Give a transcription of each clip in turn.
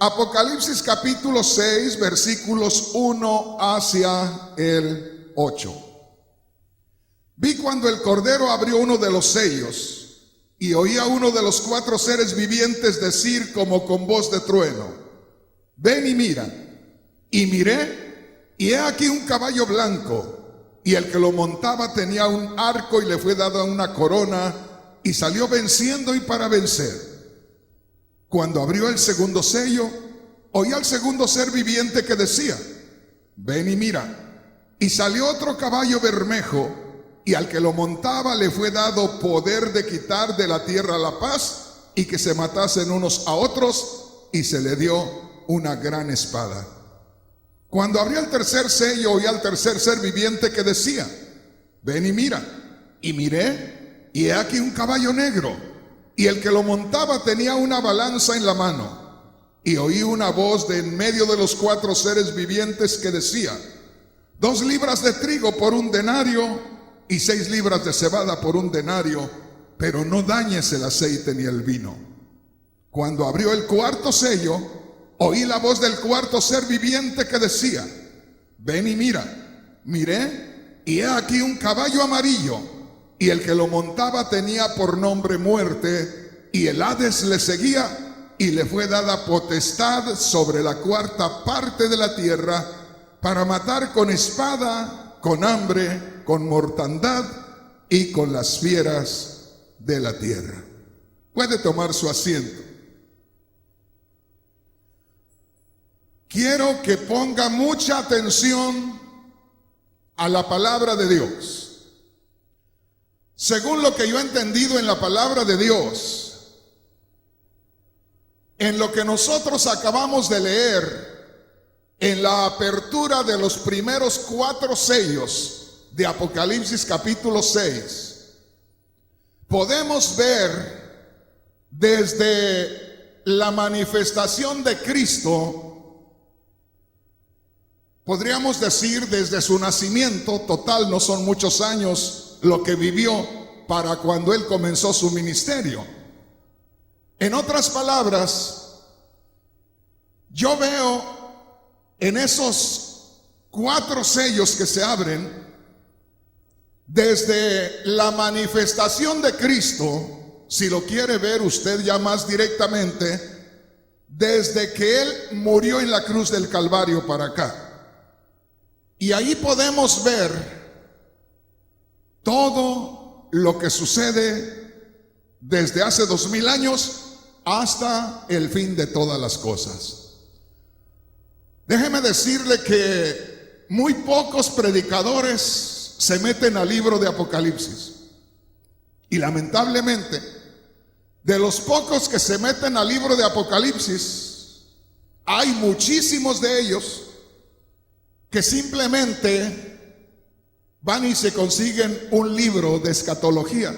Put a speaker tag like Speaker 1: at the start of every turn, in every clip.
Speaker 1: Apocalipsis capítulo 6, versículos 1 hacia el 8. Vi cuando el Cordero abrió uno de los sellos, y oí a uno de los 4 seres vivientes decir como con voz de trueno: ven y mira. Y miré, y he aquí un caballo blanco, y el que lo montaba tenía un arco y le fue dada una corona, y salió venciendo y para vencer. Cuando abrió el segundo sello, oí al segundo ser viviente que decía: ven y mira. Y salió otro caballo bermejo, y al que lo montaba le fue dado poder de quitar de la tierra la paz, y que se matasen unos a otros, y se le dio una gran espada. Cuando abrió el tercer sello, oí al tercer ser viviente que decía: ven y mira. Y miré, y he aquí un caballo negro, y el que lo montaba tenía una balanza en la mano. Y oí una voz de en medio de los 4 seres vivientes que decía: 2 libras de trigo por 1 denario, y 6 libras de cebada por 1 denario, pero no dañes el aceite ni el vino. Cuando abrió el cuarto sello, oí la voz del cuarto ser viviente que decía: ven y mira. Miré, y he aquí un caballo amarillo, y el que lo montaba tenía por nombre Muerte, y el Hades le seguía, y le fue dada potestad sobre la 4ª parte de la tierra, para matar con espada, con hambre, con mortandad y con las fieras de la tierra. Puede tomar su asiento. Quiero que ponga mucha atención a la palabra de Dios. Según lo que yo he entendido en la palabra de Dios, en lo que nosotros acabamos de leer, en la apertura de los primeros 4 sellos de Apocalipsis capítulo 6, podemos ver desde la manifestación de Cristo, podríamos decir desde su nacimiento, total no son muchos años lo que vivió para cuando él comenzó su ministerio. En otras palabras, yo veo en esos 4 sellos que se abren, desde la manifestación de Cristo, si lo quiere ver usted ya más directamente, desde que él murió en la cruz del Calvario para acá. Y ahí podemos ver todo lo que sucede desde hace 2000 años hasta el fin de todas las cosas. Déjeme decirle que muy pocos predicadores se meten al libro de Apocalipsis. Y lamentablemente, de los pocos que se meten al libro de Apocalipsis, hay muchísimos de ellos que simplemente van y se consiguen un libro de escatología,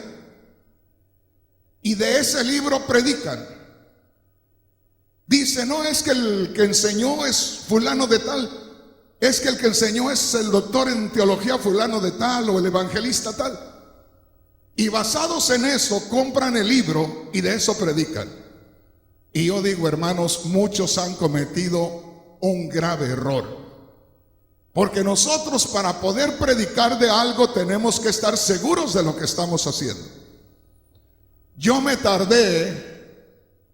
Speaker 1: y de ese libro predican. Dice: no es que el que enseñó es fulano de tal, es que el que enseñó es el doctor en teología fulano de tal, o el evangelista tal. Y basados en eso compran el libro y de eso predican. Y yo digo, hermanos, muchos han cometido un grave error. Porque nosotros, para poder predicar de algo, tenemos que estar seguros de lo que estamos haciendo. Yo me tardé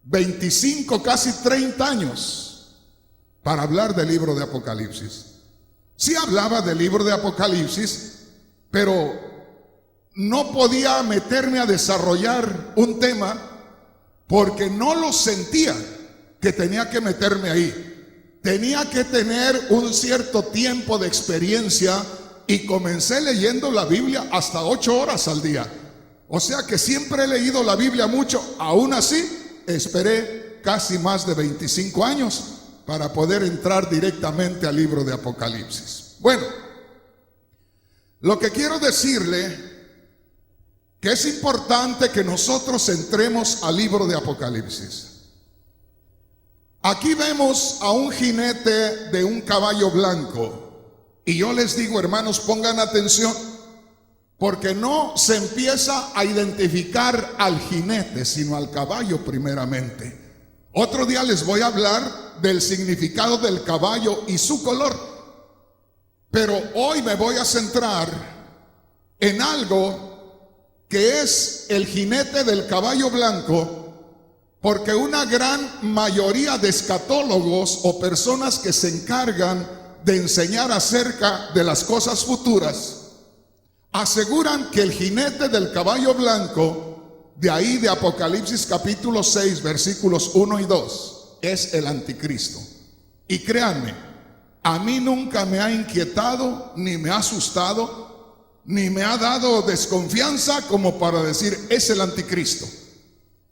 Speaker 1: 25, casi 30 años para hablar del libro de Apocalipsis. Sí hablaba del libro de Apocalipsis, pero no podía meterme a desarrollar un tema porque no lo sentía que tenía que meterme ahí. Tenía que tener un cierto tiempo de experiencia, y comencé leyendo la Biblia hasta 8 horas al día. O sea que siempre he leído la Biblia mucho. Aún así, esperé casi más de 25 años para poder entrar directamente al libro de Apocalipsis. Bueno, lo que quiero decirle que es importante que nosotros entremos al libro de Apocalipsis. Aquí vemos a un jinete de un caballo blanco, y yo les digo, hermanos, pongan atención, porque no se empieza a identificar al jinete, sino al caballo primeramente. Otro día les voy a hablar del significado del caballo y su color. Pero hoy me voy a centrar en algo que es el jinete del caballo blanco, porque una gran mayoría de escatólogos o personas que se encargan de enseñar acerca de las cosas futuras aseguran que el jinete del caballo blanco, de ahí de Apocalipsis capítulo 6 versículos 1 y 2, es el anticristo. Y créanme, a mí nunca me ha inquietado, ni me ha asustado, ni me ha dado desconfianza como para decir es el anticristo,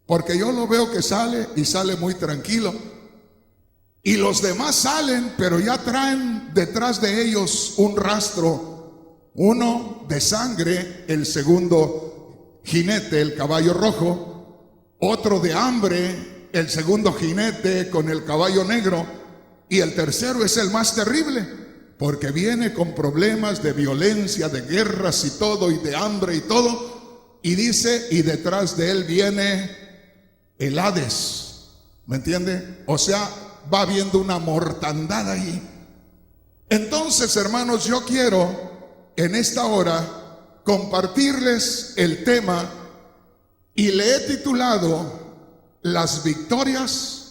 Speaker 1: porque yo lo veo que sale y sale muy tranquilo, y los demás salen, pero ya traen detrás de ellos un rastro, uno de sangre, el segundo jinete, el caballo rojo, otro de hambre, el segundo jinete con el caballo negro, y el tercero es el más terrible, porque viene con problemas de violencia, de guerras y todo, y de hambre y todo, y dice, y detrás de él viene el Hades, ¿me entiende? O sea, va habiendo una mortandad ahí. Entonces, hermanos, yo quiero en esta hora compartirles el tema, y le he titulado Las victorias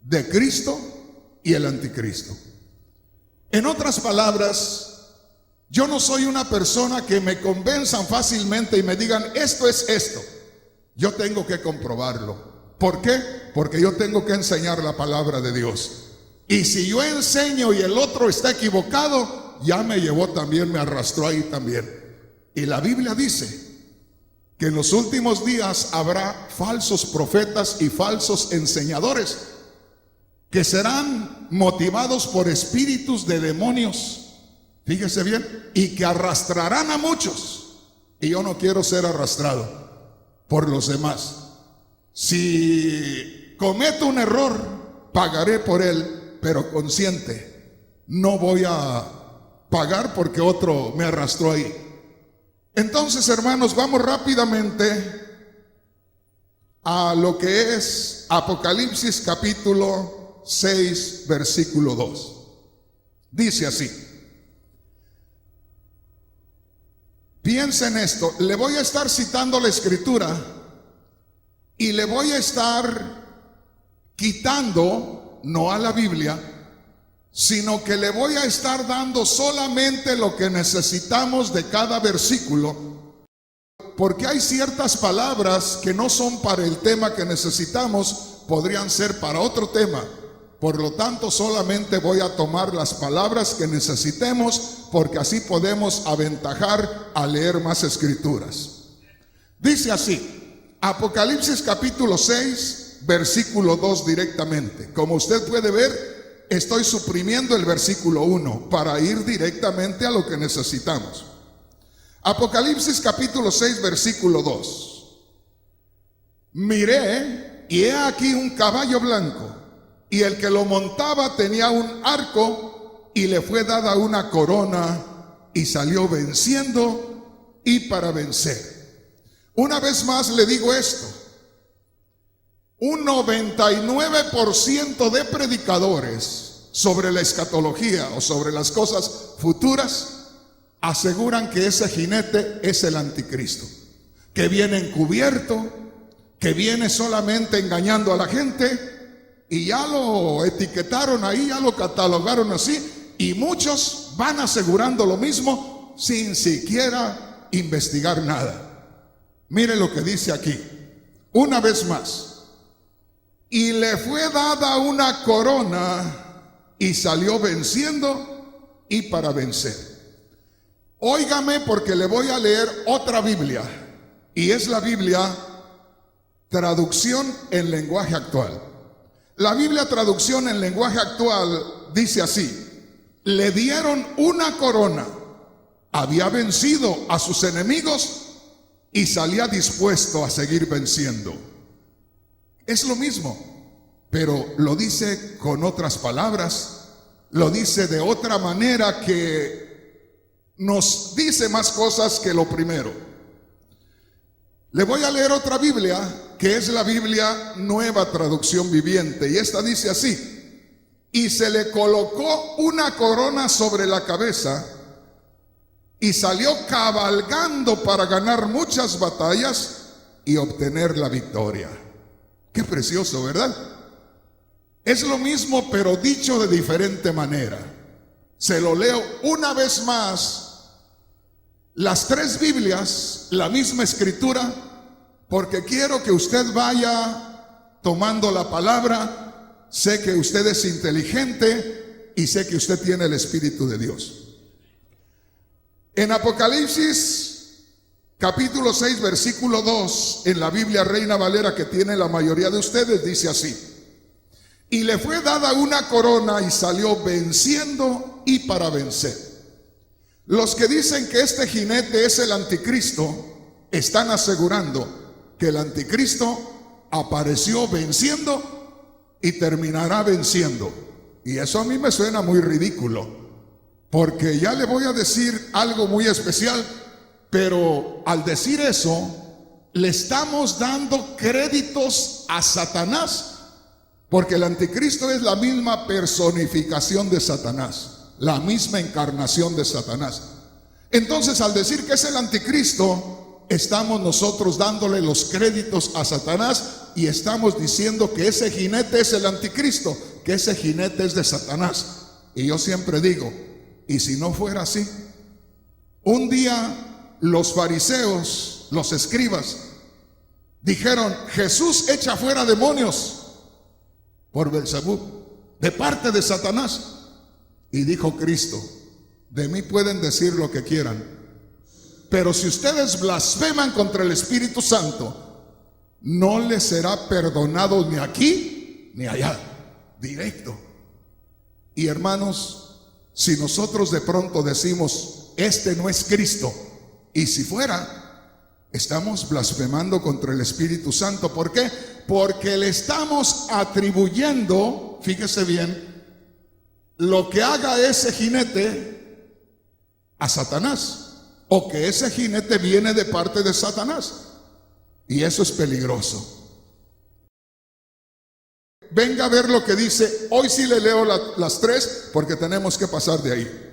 Speaker 1: de Cristo y el anticristo. En otras palabras, yo no soy una persona que me convenzan fácilmente y me digan esto es esto. Yo tengo que comprobarlo. ¿Por qué? Porque yo tengo que enseñar la palabra de Dios. Y si yo enseño y el otro está equivocado, ya me llevó también, me arrastró ahí también. Y la Biblia dice que en los últimos días habrá falsos profetas y falsos enseñadores que serán motivados por espíritus de demonios, fíjese bien, y que arrastrarán a muchos. Y yo no quiero ser arrastrado por los demás. Si cometo un error, pagaré por él, pero consciente. No voy a pagar porque otro me arrastró ahí. Entonces, hermanos, vamos rápidamente a lo que es Apocalipsis capítulo 6 versículo 2. Dice así. Piensa en esto. Le voy a estar citando la escritura y le voy a estar quitando, no a la Biblia, sino que le voy a estar dando solamente lo que necesitamos de cada versículo, porque hay ciertas palabras que no son para el tema que necesitamos, podrían ser para otro tema. Por lo tanto, solamente voy a tomar las palabras que necesitemos, porque así podemos aventajar a leer más escrituras. Dice así, Apocalipsis capítulo 6, versículo 2 directamente. Como usted puede ver, estoy suprimiendo el versículo 1 para ir directamente a lo que necesitamos. Apocalipsis capítulo 6 versículo 2. Miré y he aquí un caballo blanco, y el que lo montaba tenía un arco, y le fue dada una corona, y salió venciendo y para vencer. Una vez más le digo esto: un 99% de predicadores sobre la escatología o sobre las cosas futuras aseguran que ese jinete es el anticristo, que viene encubierto, que viene solamente engañando a la gente, y ya lo etiquetaron ahí, ya lo catalogaron así, y muchos van asegurando lo mismo sin siquiera investigar nada. Mire lo que dice aquí, una vez más. Y le fue dada una corona, y salió venciendo y para vencer. Óigame, porque le voy a leer otra Biblia, y es la Biblia traducción en lenguaje actual. La Biblia traducción en lenguaje actual dice así: le dieron una corona, había vencido a sus enemigos y salía dispuesto a seguir venciendo. Es lo mismo, pero lo dice con otras palabras, lo dice de otra manera que nos dice más cosas que lo primero. Le voy a leer otra Biblia, que es la Biblia Nueva Traducción Viviente, y esta dice así: y se le colocó una corona sobre la cabeza y salió cabalgando para ganar muchas batallas y obtener la victoria. Qué precioso, ¿verdad? Es lo mismo, pero dicho de diferente manera. Se lo leo una vez más. Las tres Biblias, la misma escritura, porque quiero que usted vaya tomando la palabra. Sé que usted es inteligente y sé que usted tiene el Espíritu de Dios. En Apocalipsis capítulo 6 versículo 2, en la Biblia Reina Valera que tiene la mayoría de ustedes, dice así: y le fue dada una corona y salió venciendo y para vencer. Los que dicen que este jinete es el anticristo están asegurando que el anticristo apareció venciendo y terminará venciendo. Y eso a mí me suena muy ridículo, porque ya le voy a decir algo muy especial, pero al decir eso le estamos dando créditos a Satanás. Porque el anticristo es la misma personificación de Satanás, la misma encarnación de Satanás. Entonces, al decir que es el anticristo, estamos nosotros dándole los créditos a Satanás y estamos diciendo que ese jinete es el anticristo, que ese jinete es de Satanás. Y yo siempre digo, ¿y si no fuera así? Un día los fariseos, los escribas, dijeron: Jesús echa fuera demonios por Belzebú, de parte de Satanás. Y dijo Cristo: de mí pueden decir lo que quieran, pero si ustedes blasfeman contra el Espíritu Santo, no les será perdonado ni aquí ni allá. Directo. Y hermanos, si nosotros de pronto decimos: este no es Cristo, y si fuera, estamos blasfemando contra el Espíritu Santo. ¿Por qué? Porque le estamos atribuyendo, fíjese bien, lo que haga ese jinete a Satanás, o que ese jinete viene de parte de Satanás. Y eso es peligroso. Venga a ver lo que dice. Hoy sí le leo las tres, porque tenemos que pasar de ahí.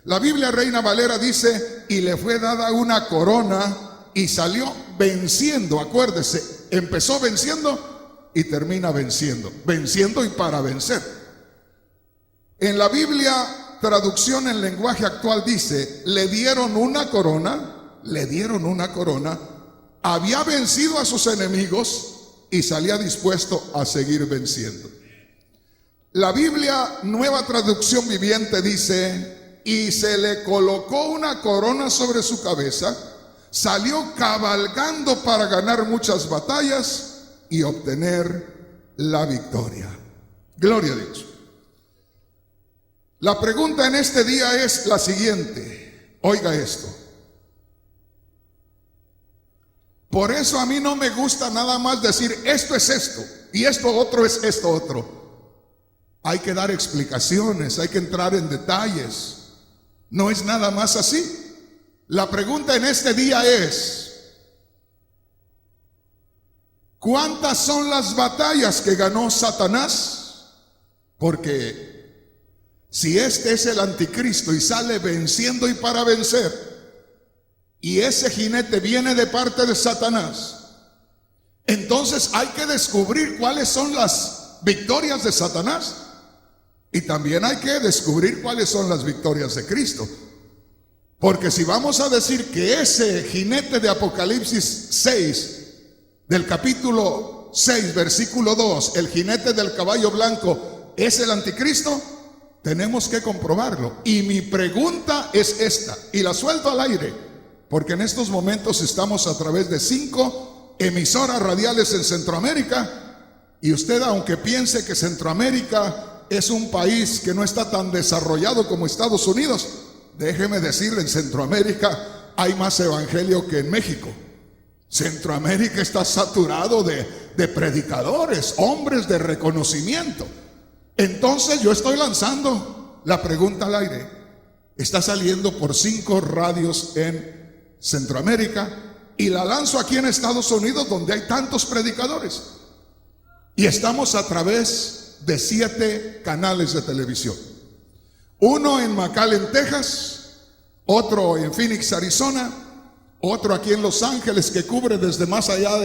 Speaker 1: La Biblia Reina Valera dice: y le fue dada una corona y salió venciendo. Acuérdese, empezó venciendo y termina venciendo. Venciendo y para vencer. En la Biblia, traducción en lenguaje actual, dice: le dieron una corona, había vencido a sus enemigos y salía dispuesto a seguir venciendo. La Biblia Nueva Traducción Viviente dice: y se le colocó una corona sobre su cabeza, salió cabalgando para ganar muchas batallas y obtener la victoria. Gloria a Dios. La pregunta en este día es la siguiente. Oiga esto. Por eso a mí no me gusta nada más decir: esto es esto y esto otro es esto otro. Hay que dar explicaciones, hay que entrar en detalles. No es nada más así. La pregunta en este día es: ¿cuántas son las batallas que ganó Satanás? Porque si este es el anticristo y sale venciendo y para vencer, y ese jinete viene de parte de Satanás, entonces hay que descubrir cuáles son las victorias de Satanás, y también hay que descubrir cuáles son las victorias de Cristo. Porque si vamos a decir que ese jinete de Apocalipsis 6, del capítulo 6, versículo 2, el jinete del caballo blanco, es el anticristo, tenemos que comprobarlo. Y mi pregunta es esta, y la suelto al aire, porque en estos momentos estamos a través de 5 emisoras radiales en Centroamérica, y usted, aunque piense que Centroamérica es un país que no está tan desarrollado como Estados Unidos, déjeme decirle, en Centroamérica hay más evangelio que en México. Centroamérica está saturado de predicadores, hombres de reconocimiento. Entonces yo estoy lanzando la pregunta al aire. Está saliendo por 5 radios en Centroamérica y la lanzo aquí en Estados Unidos, donde hay tantos predicadores. Y estamos a través de 7 canales de televisión. Uno en McAllen, Texas, otro en Phoenix, Arizona, otro aquí en Los Ángeles que cubre desde más allá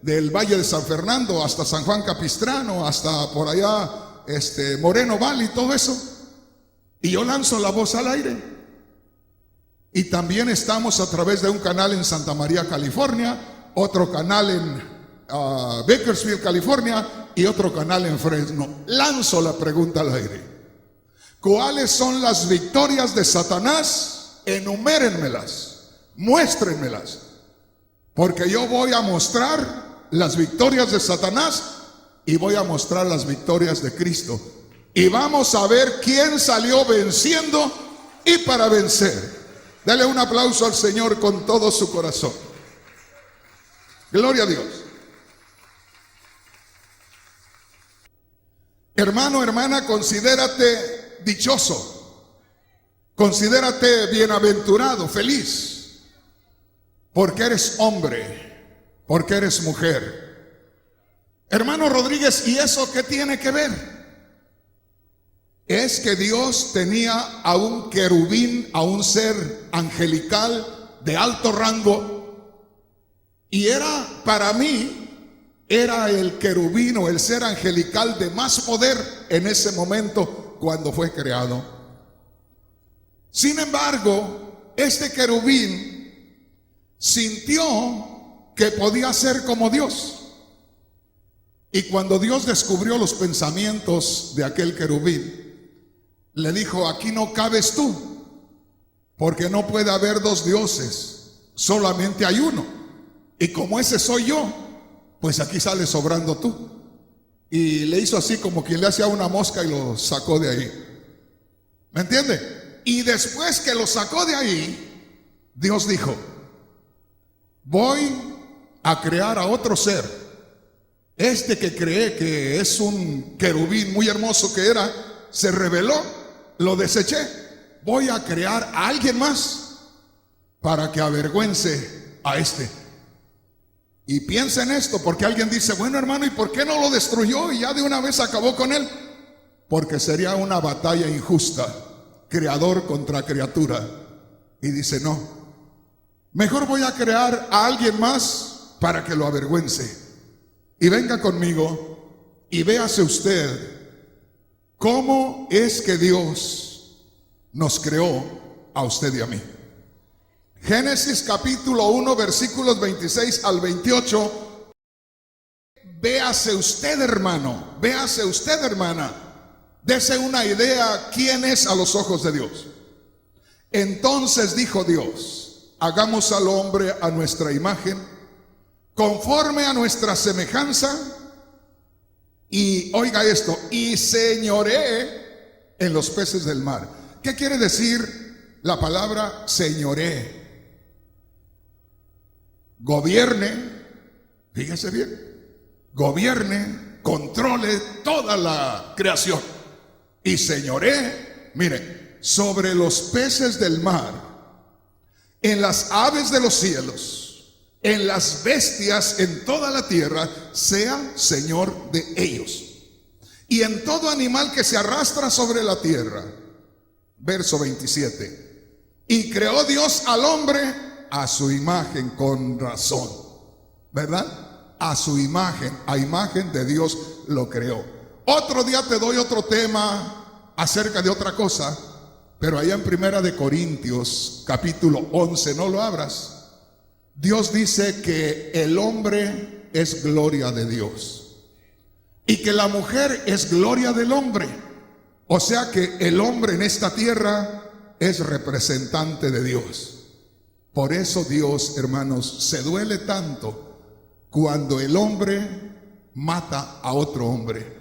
Speaker 1: del Valle de San Fernando hasta San Juan Capistrano, hasta por allá Moreno Valley, todo eso. Y yo lanzo la voz al aire. Y también estamos a través de un canal en Santa María, California, otro canal en Bakersfield, California, y otro canal en Fresno. Lanzo la pregunta al aire: ¿cuáles son las victorias de Satanás? Enumérenmelas, muéstrenmelas, porque yo voy a mostrar las victorias de Satanás y voy a mostrar las victorias de Cristo. Y vamos a ver quién salió venciendo y para vencer. Dale un aplauso al Señor con todo su corazón. Gloria a Dios. Hermano, hermana, considérate dichoso, considérate bienaventurado, feliz, porque eres hombre, porque eres mujer. Hermano Rodríguez, ¿y eso qué tiene que ver? Es que Dios tenía a un querubín, a un ser angelical de alto rango, y era, para mí, era el querubín o el ser angelical de más poder en ese momento cuando fue creado. Sin embargo, este querubín sintió que podía ser como Dios. Y cuando Dios descubrió los pensamientos de aquel querubín, le dijo: aquí no cabes tú, porque no puede haber 2 dioses, solamente hay uno. Y como ese soy yo, pues aquí sale sobrando tú. Y le hizo así como quien le hacía una mosca y lo sacó de ahí. ¿Me entiende? Y después que lo sacó de ahí, Dios dijo: voy a crear a otro ser. Este que creé que es un querubín muy hermoso que era, se rebeló, lo deseché. Voy a crear a alguien más para que avergüence a este. Y piensa en esto, porque alguien dice: bueno, hermano, ¿y por qué no lo destruyó y ya de una vez acabó con él? Porque sería una batalla injusta, creador contra criatura. Y dice: no, mejor voy a crear a alguien más para que lo avergüence. Y venga conmigo y véase usted cómo es que Dios nos creó a usted y a mí. Génesis capítulo 1, versículos 26 al 28. Véase usted, hermano, véase usted, hermana, dese una idea quién es a los ojos de Dios. Entonces dijo Dios: hagamos al hombre a nuestra imagen, conforme a nuestra semejanza, y oiga esto, y señoree en los peces del mar. ¿Qué quiere decir la palabra señoree? Gobierne, fíjese bien, gobierne, controle toda la creación. Y señoree, mire, sobre los peces del mar, en las aves de los cielos, en las bestias, en toda la tierra, sea Señor de ellos. Y en todo animal que se arrastra sobre la tierra. Verso 27. Y creó Dios al hombre a su imagen, con razón, ¿verdad? A su imagen, a imagen de Dios lo creó. Otro día te doy otro tema acerca de otra cosa, pero allá en Primera de Corintios, capítulo 11, no lo abras. Dios dice que el hombre es gloria de Dios y que la mujer es gloria del hombre. O sea que el hombre en esta tierra es representante de Dios. Por eso Dios, hermanos, se duele tanto cuando el hombre mata a otro hombre,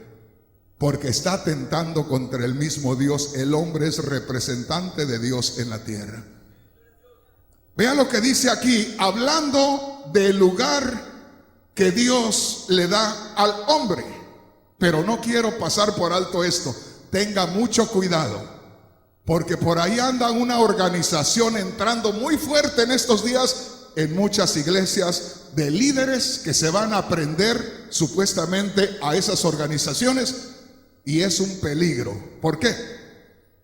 Speaker 1: porque está atentando contra el mismo Dios. El hombre es representante de Dios en la tierra. Vea lo que dice aquí, hablando del lugar que Dios le da al hombre. Pero no quiero pasar por alto esto. Tenga mucho cuidado, porque por ahí anda una organización entrando muy fuerte en estos días en muchas iglesias, de líderes que se van a prender supuestamente a esas organizaciones y es un peligro. ¿Por qué?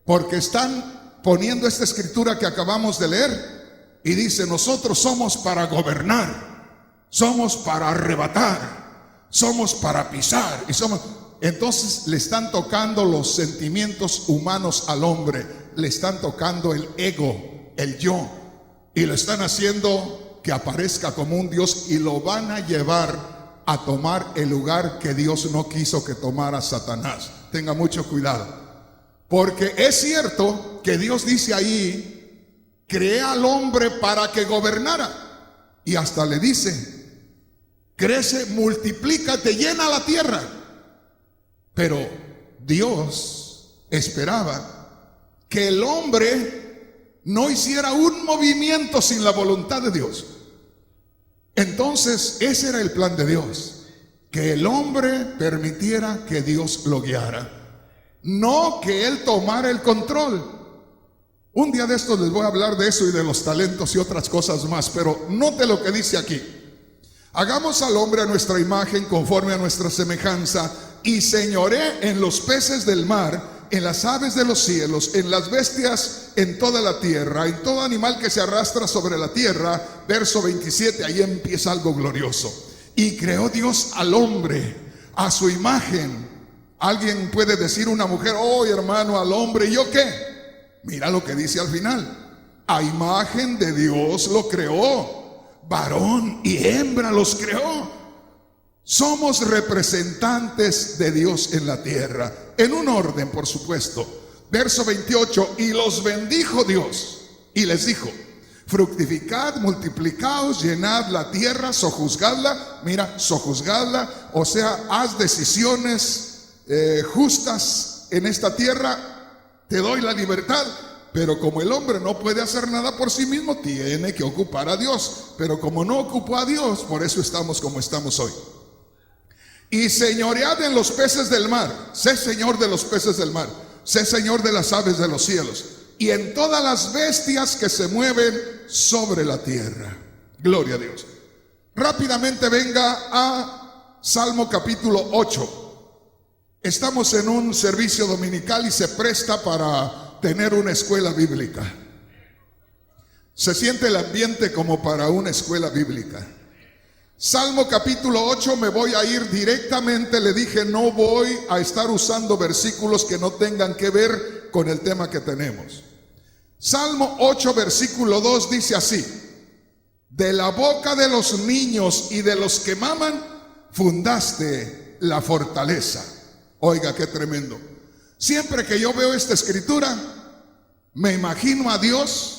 Speaker 1: Porque están poniendo esta escritura que acabamos de leer y dice: nosotros somos para gobernar, somos para arrebatar, somos para pisar y somos... Entonces le están tocando los sentimientos humanos al hombre, le están tocando el ego, el yo, y lo están haciendo que aparezca como un Dios, y lo van a llevar a tomar el lugar que Dios no quiso que tomara Satanás. Tenga mucho cuidado, porque es cierto que Dios dice ahí: creé al hombre para que gobernara, y hasta le dice: crece, multiplícate, llena la tierra. Pero Dios esperaba que el hombre no hiciera un movimiento sin la voluntad de Dios. Entonces ese era el plan de Dios, que el hombre permitiera que Dios lo guiara, no que él tomara el control. Un día de estos les voy a hablar de eso y de los talentos y otras cosas más, pero note lo que dice aquí: hagamos al hombre a nuestra imagen, conforme a nuestra semejanza, y señoré en los peces del mar, en las aves de los cielos, en las bestias, en toda la tierra, en todo animal que se arrastra sobre la tierra. Verso 27, ahí empieza algo glorioso. Y creó Dios al hombre a su imagen. Alguien puede decir, una mujer: oh hermano, al hombre, ¿y yo qué? Mira lo que dice al final: a imagen de Dios lo creó, varón y hembra los creó. Somos representantes de Dios en la tierra, en un orden, por supuesto. Verso 28, y los bendijo Dios y les dijo: fructificad, multiplicaos, llenad la tierra, sojuzgadla. Mira, sojuzgadla, o sea, haz decisiones justas en esta tierra. Te doy la libertad. Pero como el hombre no puede hacer nada por sí mismo, tiene que ocupar a Dios. Pero como no ocupó a Dios, por eso estamos como estamos hoy. Y señoread en los peces del mar. Sé señor de los peces del mar. Sé señor de las aves de los cielos. Y en todas las bestias que se mueven sobre la tierra. Gloria a Dios. Rápidamente venga a Salmo capítulo 8. Estamos en un servicio dominical y se presta para tener una escuela bíblica. Se siente el ambiente como para una escuela bíblica. Salmo capítulo 8, me voy a ir directamente. Le dije, no voy a estar usando versículos que no tengan que ver con el tema que tenemos. Salmo 8, versículo 2 dice así: de la boca de los niños y de los que maman, fundaste la fortaleza. Oiga, qué tremendo. Siempre que yo veo esta escritura, me imagino a Dios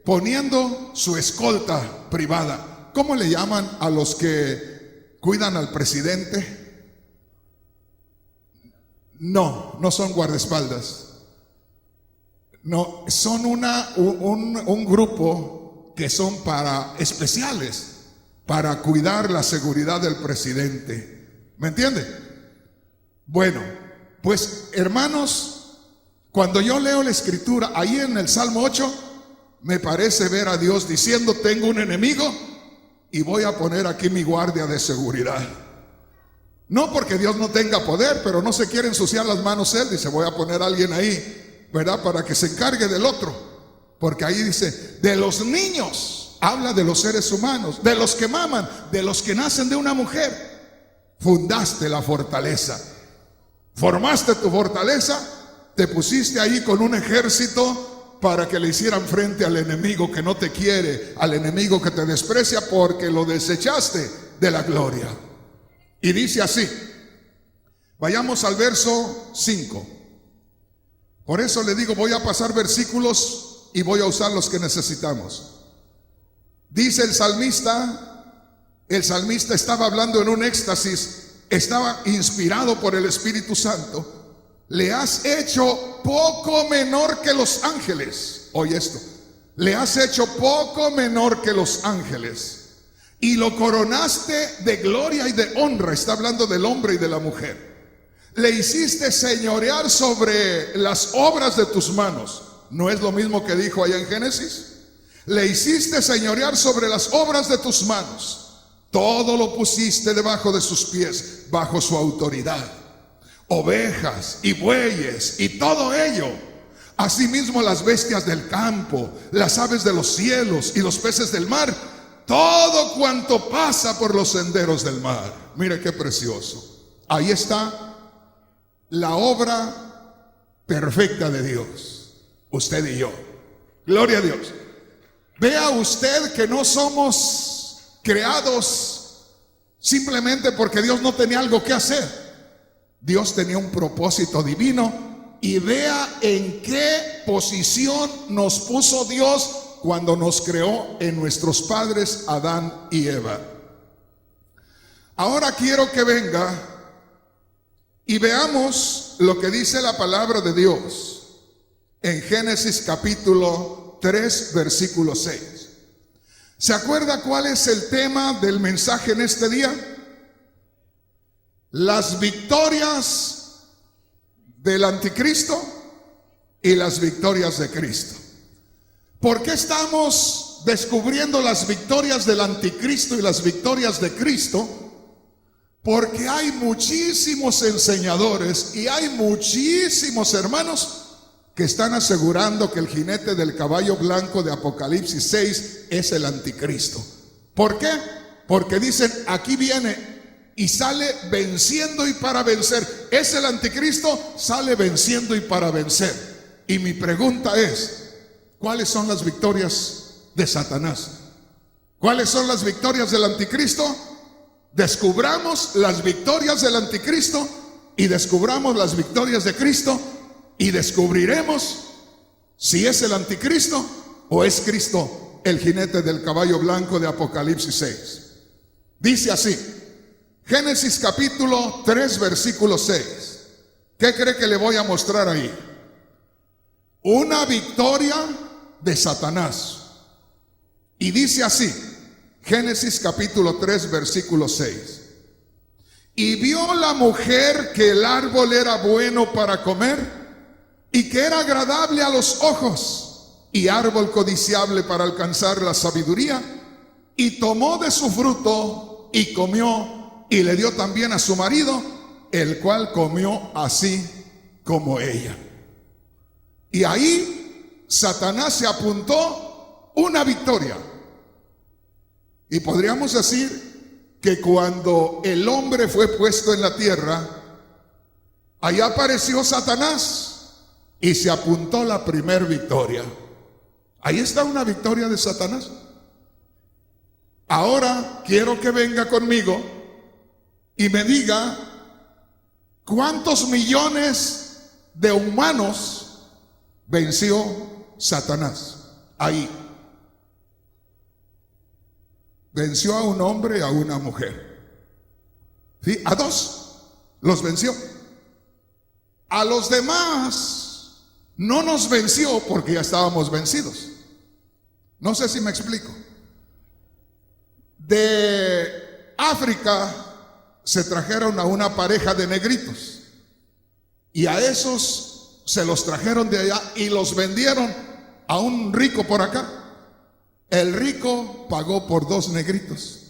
Speaker 1: poniendo su escolta privada. ¿Cómo le llaman a los que cuidan al presidente? No, no son guardaespaldas. No, son un grupo que son especiales para cuidar la seguridad del presidente. ¿Me entiende? Bueno, pues hermanos, cuando yo leo la escritura ahí en el Salmo 8, me parece ver a Dios diciendo: tengo un enemigo y voy a poner aquí mi guardia de seguridad. No porque Dios no tenga poder, pero no se quiere ensuciar las manos él. Dice: voy a poner a alguien ahí, ¿verdad? Para que se encargue del otro. Porque ahí dice, de los niños, habla de los seres humanos, de los que maman, de los que nacen de una mujer. Fundaste la fortaleza. Formaste tu fortaleza, te pusiste ahí con un ejército para que le hicieran frente al enemigo que no te quiere, al enemigo que te desprecia, porque lo desechaste de la gloria. Y dice así, vayamos al verso 5. Por eso le digo, voy a pasar versículos y voy a usar los que necesitamos. Dice el salmista estaba hablando en un éxtasis, estaba inspirado por el Espíritu Santo. Le has hecho poco menor que los ángeles. Oye esto, le has hecho poco menor que los ángeles y lo coronaste de gloria y de honra. Está hablando del hombre y de la mujer. Le hiciste señorear sobre las obras de tus manos. ¿No es lo mismo que dijo allá en Génesis? Le hiciste señorear sobre las obras de tus manos. todo lo pusiste debajo de sus pies, bajo su autoridad. Ovejas y bueyes y todo ello. Asimismo las bestias del campo, las aves de los cielos y los peces del mar, todo cuanto pasa por los senderos del mar. Mire qué precioso. Ahí está la obra perfecta de Dios, usted y yo. Gloria a Dios. Vea usted que no somos creados simplemente porque Dios no tenía algo que hacer. Dios tenía un propósito divino. Y vea en qué posición nos puso Dios cuando nos creó en nuestros padres Adán y Eva. Ahora quiero que venga y veamos lo que dice la palabra de Dios en Génesis capítulo 3, versículo 6. ¿Se acuerda cuál es el tema del mensaje en este día? Las victorias del anticristo y las victorias de Cristo. ¿Por qué estamos descubriendo las victorias del anticristo y las victorias de Cristo? Porque hay muchísimos enseñadores y hay muchísimos hermanos que están asegurando que el jinete del caballo blanco de Apocalipsis 6 es el anticristo. ¿Por qué? Porque dicen, aquí viene y sale venciendo y para vencer. Es el anticristo, sale venciendo y para vencer. Y mi pregunta es, ¿cuáles son las victorias de Satanás? ¿Cuáles son las victorias del anticristo? Descubramos las victorias del anticristo y descubramos las victorias de Cristo y descubriremos si es el anticristo o es Cristo el jinete del caballo blanco de Apocalipsis 6. Dice así, Génesis capítulo 3, versículo 6. ¿Qué cree que le voy a mostrar ahí? Una victoria de Satanás. Y dice así, Génesis capítulo 3, versículo 6. Y vio la mujer que el árbol era bueno para comer y que era agradable a los ojos y árbol codiciable para alcanzar la sabiduría, y tomó de su fruto y comió, y le dio también a su marido, el cual comió así como ella. Y ahí Satanás se apuntó una victoria. Y podríamos decir que cuando el hombre fue puesto en la tierra, ahí apareció Satanás y se apuntó la primer victoria. Ahí está una victoria de Satanás. Ahora quiero que venga conmigo y me diga cuántos millones de humanos venció Satanás. Ahí venció a un hombre y a una mujer. ¿Sí? A dos los venció. A los demás no nos venció porque ya estábamos vencidos. No sé si me explico. De África se trajeron a una pareja de negritos y a esos se los trajeron de allá y los vendieron a un rico por acá. El rico pagó por dos negritos,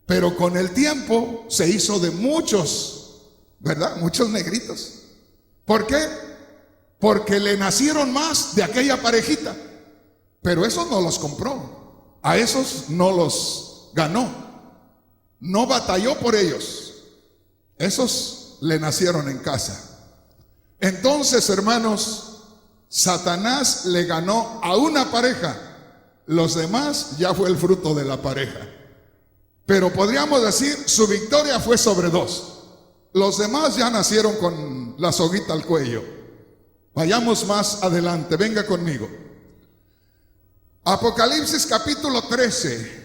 Speaker 1: pero con el tiempo se hizo de muchos, ¿verdad? Muchos negritos. ¿Por qué? Porque le nacieron más de aquella parejita, pero esos no los compró, a esos no los ganó. No batalló por ellos. Esos le nacieron en casa. Entonces, hermanos, Satanás le ganó a una pareja. Los demás ya fue el fruto de la pareja. Pero podríamos decir, su victoria fue sobre dos. Los demás ya nacieron con la soguita al cuello. Vayamos más adelante, venga conmigo. Apocalipsis capítulo 13.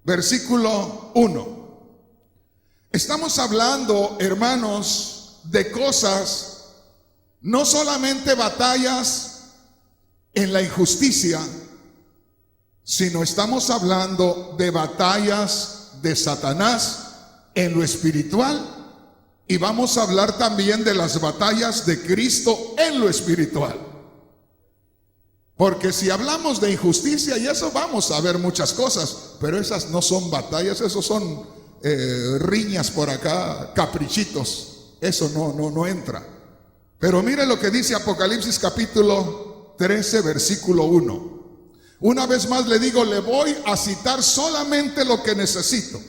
Speaker 1: Versículo 1. Estamos hablando, hermanos, de cosas, no solamente batallas en la injusticia, sino estamos hablando de batallas de Satanás en lo espiritual, y vamos a hablar también de las batallas de Cristo en lo espiritual. Porque si hablamos de injusticia y eso, vamos a ver muchas cosas, pero esas no son batallas, esos son riñas por acá, caprichitos. Eso no entra. Pero mire lo que dice Apocalipsis capítulo 13, versículo 1. Una vez más le digo, le voy a citar solamente lo que necesito.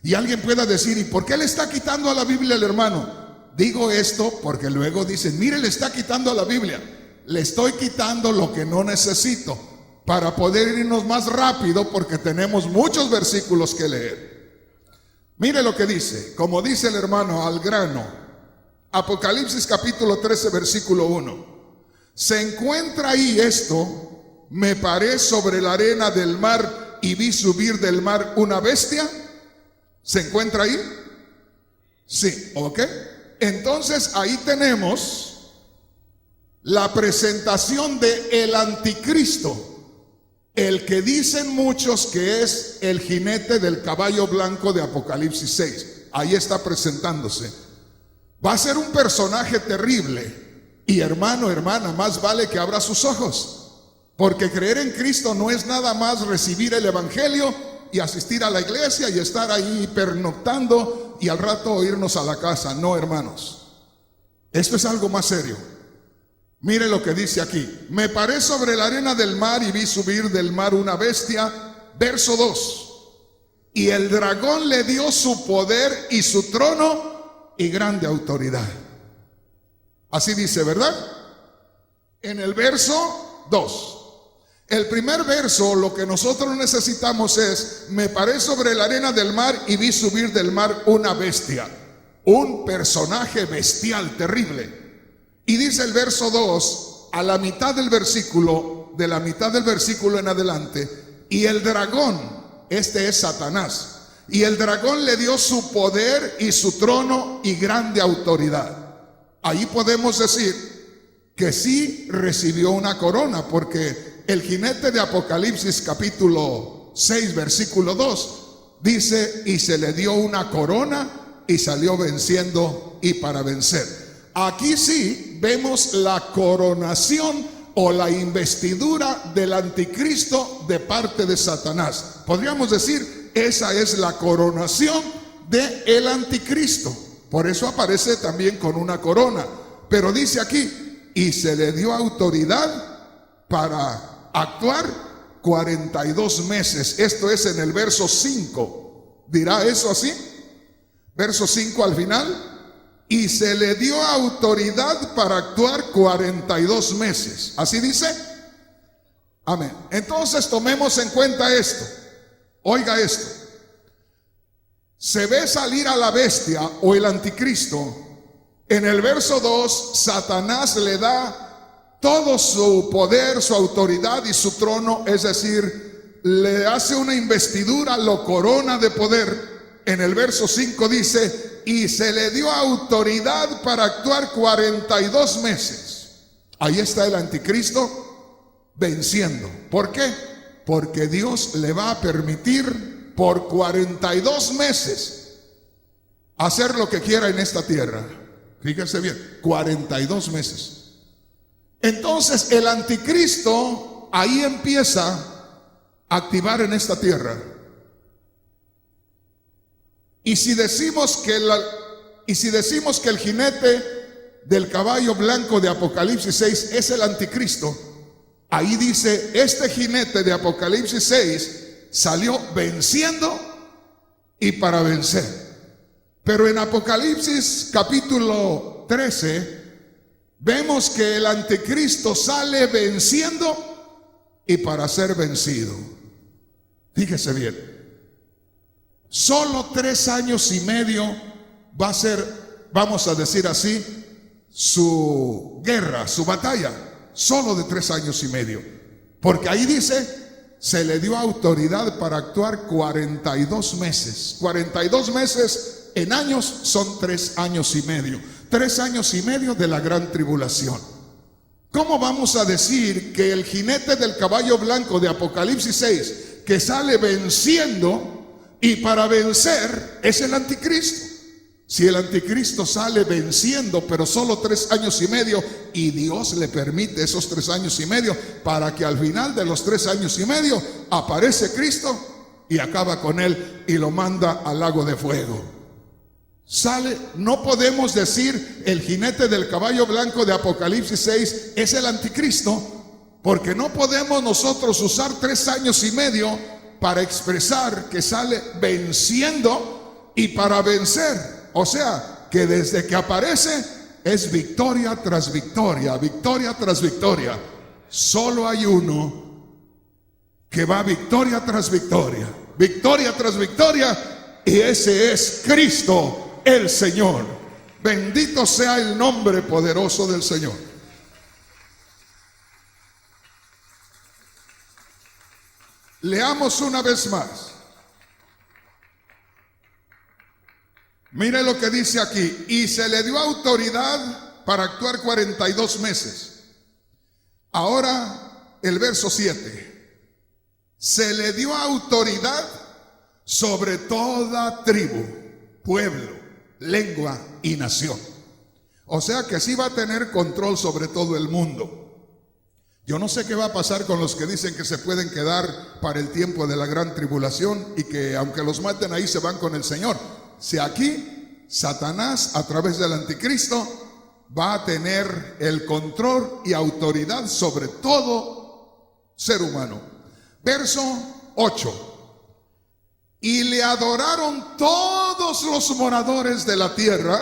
Speaker 1: Y alguien pueda decir, ¿y por qué le está quitando a la Biblia el hermano? Digo esto porque luego dicen, mire, le está quitando a la Biblia. Le estoy quitando lo que no necesito para poder irnos más rápido porque tenemos muchos versículos que leer. Mire lo que dice, como dice el hermano, al grano. Apocalipsis capítulo 13, versículo 1. Se encuentra ahí esto, me paré sobre la arena del mar y vi subir del mar una bestia. ¿Se encuentra ahí? Sí, ok. Entonces ahí tenemos la presentación de el anticristo, el que dicen muchos que es el jinete del caballo blanco de Apocalipsis 6. Ahí está presentándose. Va a ser un personaje terrible. Y hermano, hermana, más vale que abra sus ojos, porque creer en Cristo no es nada más recibir el evangelio y asistir a la iglesia y estar ahí pernoctando y al rato irnos a la casa. No, hermanos, esto es algo más serio. Mire lo que dice aquí. Me paré sobre la arena del mar y vi subir del mar una bestia. Verso 2. Y el dragón le dio su poder y su trono y grande autoridad. Así dice, ¿verdad? En el verso 2. El primer verso, lo que nosotros necesitamos es, me paré sobre la arena del mar y vi subir del mar una bestia. Un personaje bestial, terrible. Y dice el verso 2, a la mitad del versículo, de la mitad del versículo en adelante, y el dragón, este es Satanás, y el dragón le dio su poder y su trono y grande autoridad. Ahí podemos decir que sí recibió una corona, porque el jinete de Apocalipsis capítulo 6 versículo 2 dice, y se le dio una corona y salió venciendo y para vencer. Aquí sí vemos la coronación o la investidura del anticristo de parte de Satanás. Podríamos decir, esa es la coronación del anticristo. Por eso aparece también con una corona. Pero dice aquí, y se le dio autoridad para actuar 42 meses. Esto es en el verso 5. ¿Dirá eso así? Verso 5 al final. Y se le dio autoridad para actuar 42 meses. ¿Así dice? Amén. Entonces tomemos en cuenta esto. Oiga esto. Se ve salir a la bestia o el anticristo. En el verso 2, Satanás le da todo su poder, su autoridad y su trono, es decir, le hace una investidura, lo corona de poder. En el verso 5 dice, y se le dio autoridad para actuar 42 meses. Ahí está el anticristo venciendo. ¿Por qué? Porque Dios le va a permitir por 42 meses hacer lo que quiera en esta tierra. Fíjense bien, 42 meses. Entonces el anticristo ahí empieza a activar en esta tierra. Y si decimos que el jinete del caballo blanco de Apocalipsis 6 es el anticristo, ahí dice, este jinete de Apocalipsis 6 salió venciendo y para vencer. Pero en Apocalipsis capítulo 13 vemos que el anticristo sale venciendo y para ser vencido. Fíjese bien. Solo 3 años y medio va a ser, vamos a decir así, su guerra, su batalla. Solo de 3 años y medio. Porque ahí dice, se le dio autoridad para actuar 42 meses. 42 meses en años son 3 años y medio. 3 años y medio de la gran tribulación. ¿Cómo vamos a decir que el jinete del caballo blanco de Apocalipsis 6, que sale venciendo y para vencer, es el anticristo? Si el anticristo sale venciendo, pero solo 3 años y medio, y Dios le permite esos 3 años y medio para que al final de los 3 años y medio aparece Cristo y acaba con él y lo manda al lago de fuego. Sale, no podemos decir el jinete del caballo blanco de Apocalipsis 6 es el anticristo, porque no podemos nosotros usar 3 años y medio para expresar que sale venciendo y para vencer. O sea, que desde que aparece es victoria tras victoria, victoria tras victoria. Solo hay uno que va victoria tras victoria, victoria tras victoria, y ese es Cristo el Señor. Bendito sea el nombre poderoso del Señor. Leamos una vez más. Mire lo que dice aquí. Y se le dio autoridad para actuar 42 meses. Ahora el verso 7. Se le dio autoridad sobre toda tribu, pueblo, lengua y nación. O sea que sí va a tener control sobre todo el mundo. Yo no sé qué va a pasar con los que dicen que se pueden quedar para el tiempo de la gran tribulación y que aunque los maten ahí se van con el Señor. Si aquí Satanás a través del anticristo va a tener el control y autoridad sobre todo ser humano. Verso 8. Y le adoraron todos los moradores de la tierra,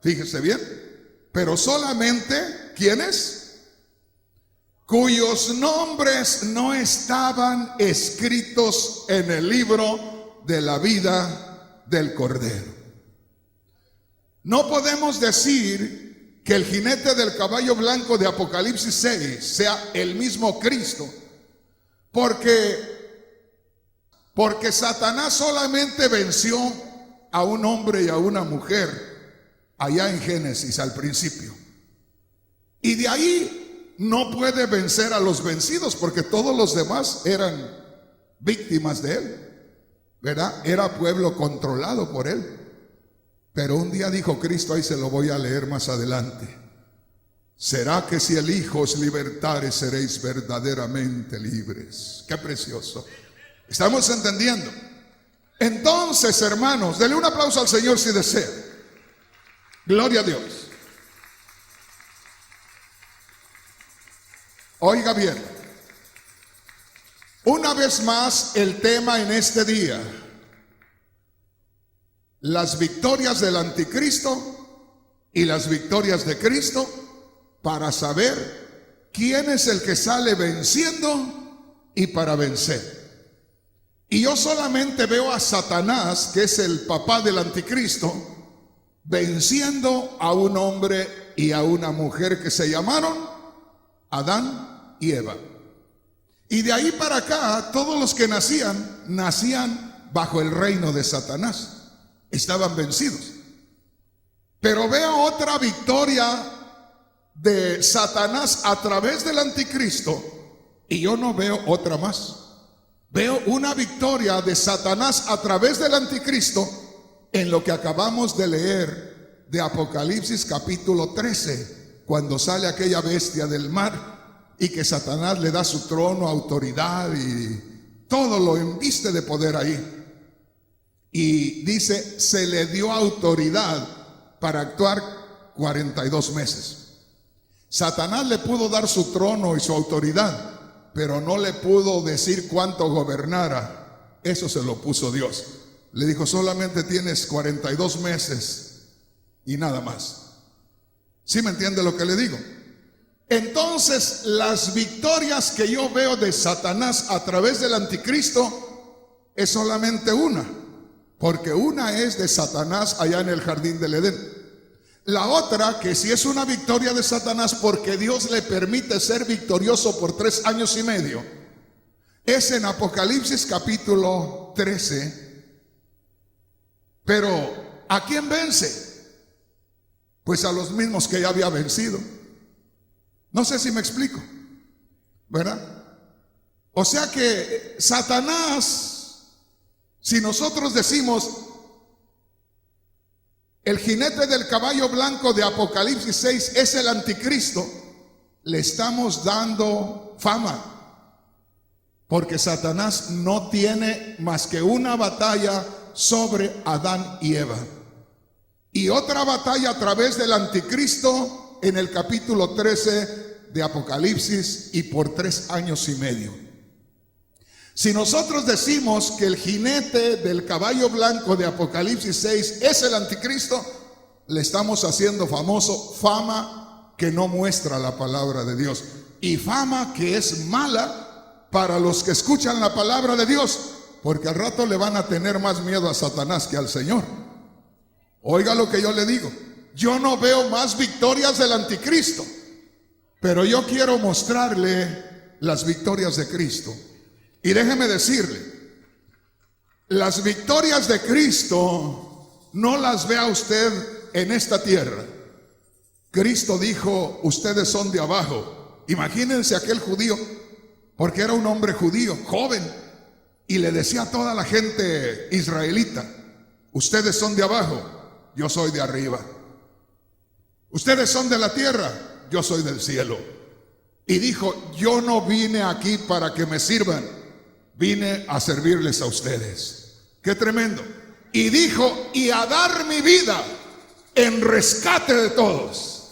Speaker 1: fíjese bien, pero solamente, ¿quiénes? Cuyos nombres no estaban escritos en el libro de la vida del Cordero. No podemos decir que el jinete del caballo blanco de Apocalipsis 6 sea el mismo Cristo, porque Satanás solamente venció a un hombre y a una mujer allá en Génesis al principio. Y de ahí no puede vencer a los vencidos, porque todos los demás eran víctimas de él, ¿verdad? Era pueblo controlado por él. Pero un día dijo Cristo, ahí se lo voy a leer más adelante: será que si el Hijo os libertare, seréis verdaderamente libres. Qué precioso. ¿Estamos entendiendo? Entonces, hermanos, denle un aplauso al Señor si desea. Gloria a Dios. Oiga bien, una vez más el tema en este día: las victorias del anticristo y las victorias de Cristo, para saber quién es el que sale venciendo y para vencer. Y yo solamente veo a Satanás, que es el papá del anticristo, venciendo a un hombre y a una mujer que se llamaron Adán y Eva. Y de ahí para acá, todos los que nacían bajo el reino de Satanás. Estaban vencidos. Pero veo otra victoria de Satanás a través del anticristo, y yo no veo otra más. Veo una victoria de Satanás a través del anticristo en lo que acabamos de leer de Apocalipsis capítulo 13, cuando sale aquella bestia del mar y que Satanás le da su trono, autoridad y todo lo embiste de poder ahí. Y dice, se le dio autoridad para actuar 42 meses. Satanás le pudo dar su trono y su autoridad, pero no le pudo decir cuánto gobernara. Eso se lo puso Dios. Le dijo, solamente tienes 42 meses y nada más. ¿Sí me entiende lo que le digo? Entonces, las victorias que yo veo de Satanás a través del anticristo es solamente una. Porque una es de Satanás allá en el jardín del Edén. La otra, que sí es una victoria de Satanás porque Dios le permite ser victorioso por 3 años y medio, es en Apocalipsis capítulo 13. Pero ¿a quién vence? Pues a los mismos que ya había vencido. No sé si me explico, ¿verdad? O sea que Satanás, si nosotros decimos, el jinete del caballo blanco de Apocalipsis 6 es el anticristo, le estamos dando fama. Porque Satanás no tiene más que una batalla sobre Adán y Eva. Y otra batalla a través del anticristo en el capítulo 13 de Apocalipsis y por 3 años y medio. Si nosotros decimos que el jinete del caballo blanco de Apocalipsis 6 es el anticristo, le estamos haciendo fama que no muestra la palabra de Dios. Y fama que es mala para los que escuchan la palabra de Dios, porque al rato le van a tener más miedo a Satanás que al Señor. Oiga lo que yo le digo, yo no veo más victorias del anticristo, pero yo quiero mostrarle las victorias de Cristo. Y déjeme decirle, las victorias de Cristo no las vea usted en esta tierra. Cristo dijo, ustedes son de abajo. Imagínense aquel judío, porque era un hombre judío, joven, y le decía a toda la gente israelita, ustedes son de abajo, yo soy de arriba. Ustedes son de la tierra, yo soy del cielo. Y dijo, yo no vine aquí para que me sirvan, vine a servirles a ustedes. Qué tremendo. Y dijo, y a dar mi vida en rescate de todos.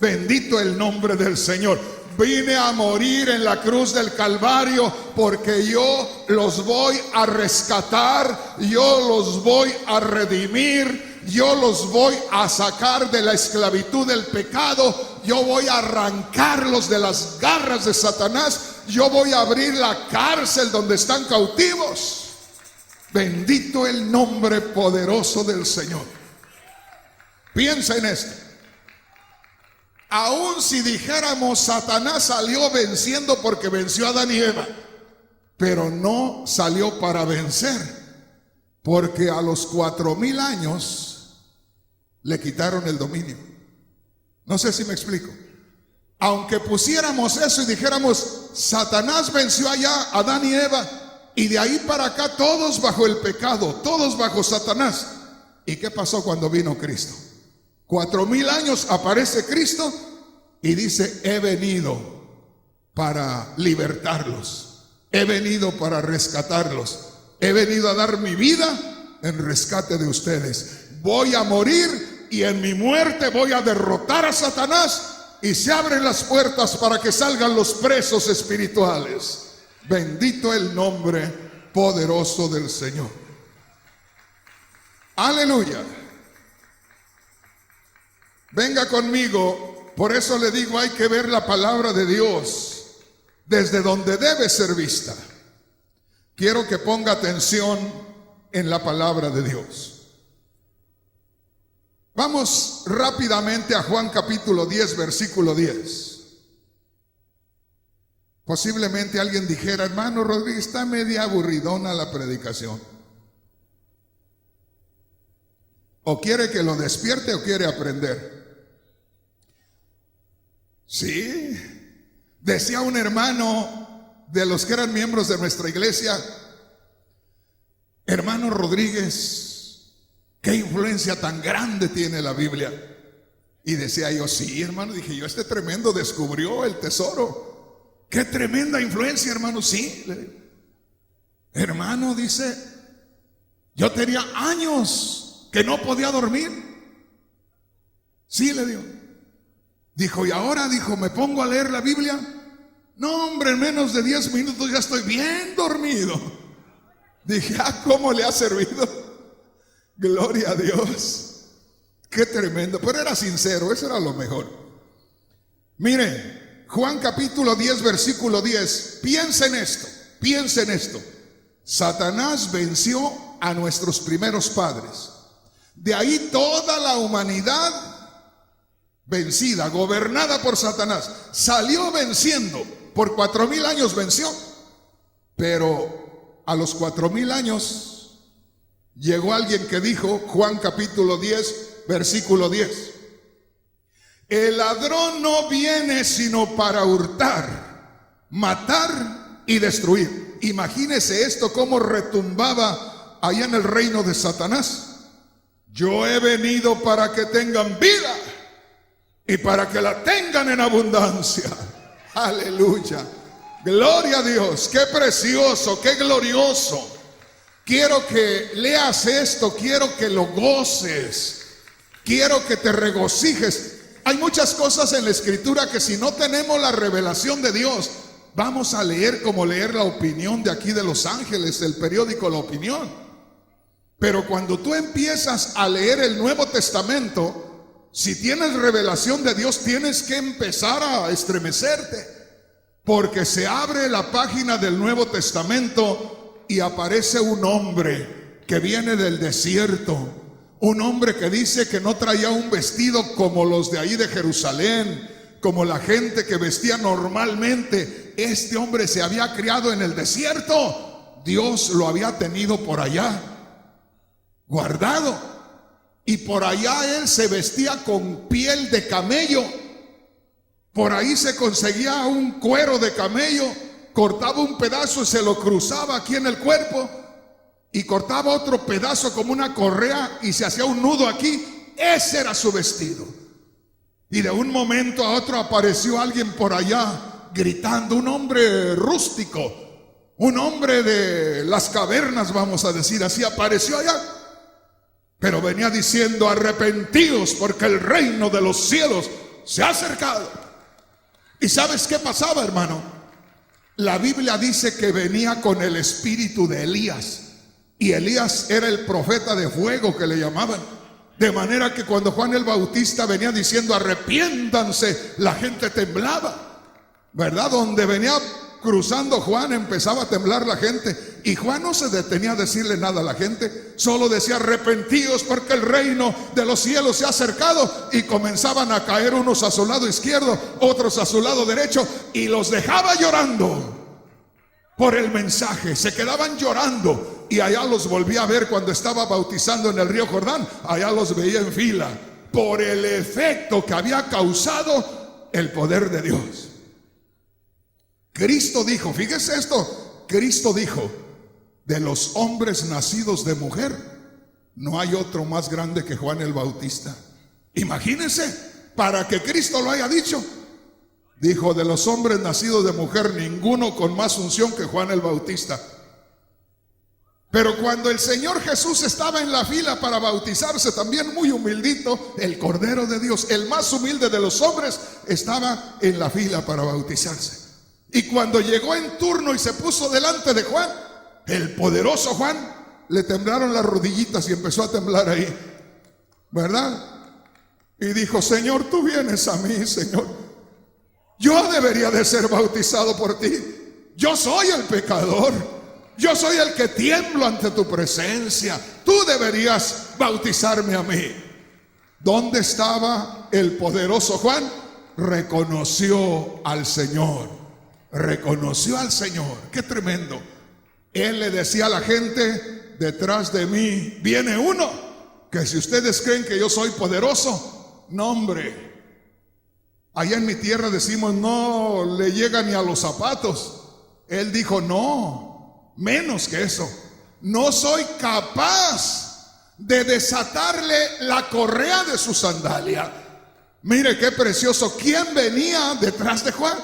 Speaker 1: Bendito el nombre del Señor. Vine a morir en la cruz del Calvario porque yo los voy a rescatar, yo los voy a redimir, yo los voy a sacar de la esclavitud del pecado, yo voy a arrancarlos de las garras de Satanás, yo voy a abrir la cárcel donde están cautivos. Bendito el nombre poderoso del Señor. Piensa en esto. Aún si dijéramos Satanás salió venciendo porque venció a Adán y Eva, pero no salió para vencer, porque a los 4000 años le quitaron el dominio. No sé si me explico. Aunque pusiéramos eso y dijéramos Satanás venció allá a Adán y Eva, y de ahí para acá todos bajo el pecado, todos bajo Satanás. ¿Y qué pasó cuando vino Cristo? 4000 años aparece Cristo y dice, he venido para libertarlos, he venido para rescatarlos, he venido a dar mi vida en rescate de ustedes. Voy a morir y en mi muerte voy a derrotar a Satanás y se abren las puertas para que salgan los presos espirituales. Bendito el nombre poderoso del Señor. Aleluya. Venga conmigo, por eso le digo, hay que ver la palabra de Dios desde donde debe ser vista. Quiero que ponga atención en la palabra de Dios. Vamos rápidamente a Juan capítulo 10, versículo 10. Posiblemente alguien dijera, hermano Rodríguez, está media aburridona la predicación. O quiere que lo despierte o quiere aprender. Sí, decía un hermano de los que eran miembros de nuestra iglesia, hermano Rodríguez, qué influencia tan grande tiene la Biblia. Y decía yo, sí, hermano, dije yo, este tremendo descubrió el tesoro. Qué tremenda influencia, hermano. Sí, hermano, dice, yo tenía años que no podía dormir. Sí, le digo. Dijo, y ahora, dijo, me pongo a leer la Biblia. No, hombre, en menos de 10 minutos ya estoy bien dormido. Dije, ¿cómo le ha servido? Gloria a Dios. Qué tremendo. Pero era sincero, eso era lo mejor. Mire, Juan capítulo 10, versículo 10. Piensa en esto, piensa en esto. Satanás venció a nuestros primeros padres. De ahí toda la humanidad vencida, gobernada por Satanás, salió venciendo. Por 4000 años venció. Pero a los 4000 años llegó alguien que dijo, Juan capítulo 10, versículo 10. El ladrón no viene sino para hurtar, matar y destruir. Imagínese esto cómo retumbaba allá en el reino de Satanás. Yo he venido para que tengan vida y para que la tengan en abundancia. Aleluya. Gloria a Dios. Qué precioso, qué glorioso. Quiero que leas esto, quiero que lo goces, quiero que te regocijes. Hay muchas cosas en la Escritura que si no tenemos la revelación de Dios, vamos a leer como leer la opinión de aquí de Los Ángeles, el periódico La Opinión. Pero cuando tú empiezas a leer el Nuevo Testamento, si tienes revelación de Dios, tienes que empezar a estremecerte, porque se abre la página del Nuevo Testamento y aparece un hombre que viene del desierto, un hombre que dice que no traía un vestido como los de ahí de Jerusalén, como la gente que vestía normalmente. Este hombre se había criado en el desierto, Dios lo había tenido por allá guardado, y por allá él se vestía con piel de camello. Por ahí se conseguía un cuero de camello, cortaba un pedazo y se lo cruzaba aquí en el cuerpo, y cortaba otro pedazo como una correa y se hacía un nudo aquí. Ese era su vestido. Y de un momento a otro apareció alguien por allá gritando, un hombre rústico, un hombre de las cavernas, vamos a decir así, apareció allá, pero venía diciendo: arrepentíos, porque el reino de los cielos se ha acercado. ¿Y sabes qué pasaba, hermano? La Biblia dice que venía con el espíritu de Elías, y Elías era el profeta de fuego que le llamaban. De manera que cuando Juan el Bautista venía diciendo arrepiéntanse, la gente temblaba, ¿verdad? Donde venía cruzando Juan empezaba a temblar la gente, y Juan no se detenía a decirle nada a la gente, solo decía: arrepentíos, porque el reino de los cielos se ha acercado. Y comenzaban a caer unos a su lado izquierdo, otros a su lado derecho, y los dejaba llorando por el mensaje. Se quedaban llorando, y allá los volví a ver cuando estaba bautizando en el río Jordán. Allá los veía en fila por el efecto que había causado el poder de Dios. Cristo dijo, fíjese esto, Cristo dijo: de los hombres nacidos de mujer, no hay otro más grande que Juan el Bautista. Imagínense, para que Cristo lo haya dicho. Dijo: de los hombres nacidos de mujer, ninguno con más unción que Juan el Bautista. Pero cuando el Señor Jesús estaba en la fila para bautizarse, también muy humildito, el Cordero de Dios, el más humilde de los hombres, estaba en la fila para bautizarse. Y cuando llegó en turno y se puso delante de Juan, el poderoso Juan, le temblaron las rodillitas y empezó a temblar ahí, ¿verdad? Y dijo: Señor, tú vienes a mí, Señor. Yo debería de ser bautizado por ti. Yo soy el pecador. Yo soy el que tiemblo ante tu presencia. Tú deberías bautizarme a mí. ¿Dónde estaba el poderoso Juan? Reconoció al Señor. Reconoció al Señor. Qué tremendo. Él le decía a la gente: detrás de mí viene uno que si ustedes creen que yo soy poderoso, no, hombre. Allá en mi tierra decimos: no le llega ni a los zapatos. Él dijo: no, menos que eso. No soy capaz de desatarle la correa de su sandalia. Mire qué precioso. ¿Quién venía detrás de Juan?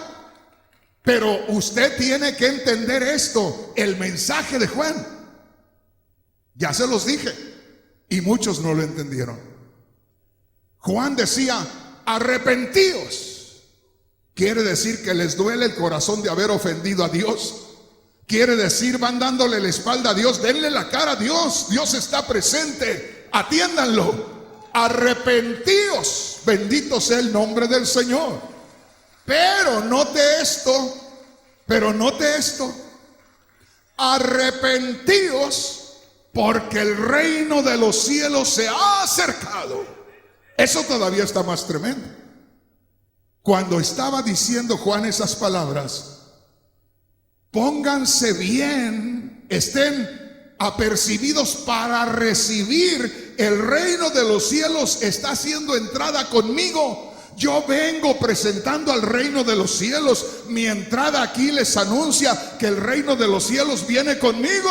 Speaker 1: Pero usted tiene que entender esto, el mensaje de Juan. Ya se los dije, y muchos no lo entendieron. Juan decía: arrepentíos. Quiere decir que les duele el corazón de haber ofendido a Dios. Quiere decir, van dándole la espalda a Dios. Denle la cara a Dios. Dios está presente. Atiéndanlo. Arrepentíos. Bendito sea el nombre del Señor. Pero note esto. Arrepentíos, porque el reino de los cielos se ha acercado. Eso todavía está más tremendo. Cuando estaba diciendo Juan esas palabras, pónganse bien, estén apercibidos para recibir el reino de los cielos. Está haciendo entrada conmigo. Yo vengo presentando al reino de los cielos. Mi entrada aquí les anuncia que el reino de los cielos viene conmigo.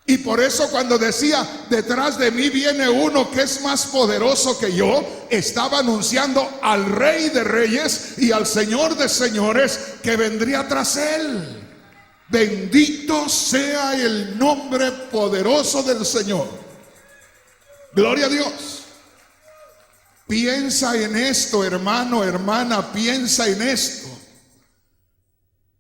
Speaker 1: Y por eso cuando decía, detrás de mí viene uno que es más poderoso que yo, estaba anunciando al Rey de Reyes y al Señor de Señores que vendría tras él. Bendito sea el nombre poderoso del Señor. Gloria a Dios. Piensa en esto, hermano, hermana, piensa en esto.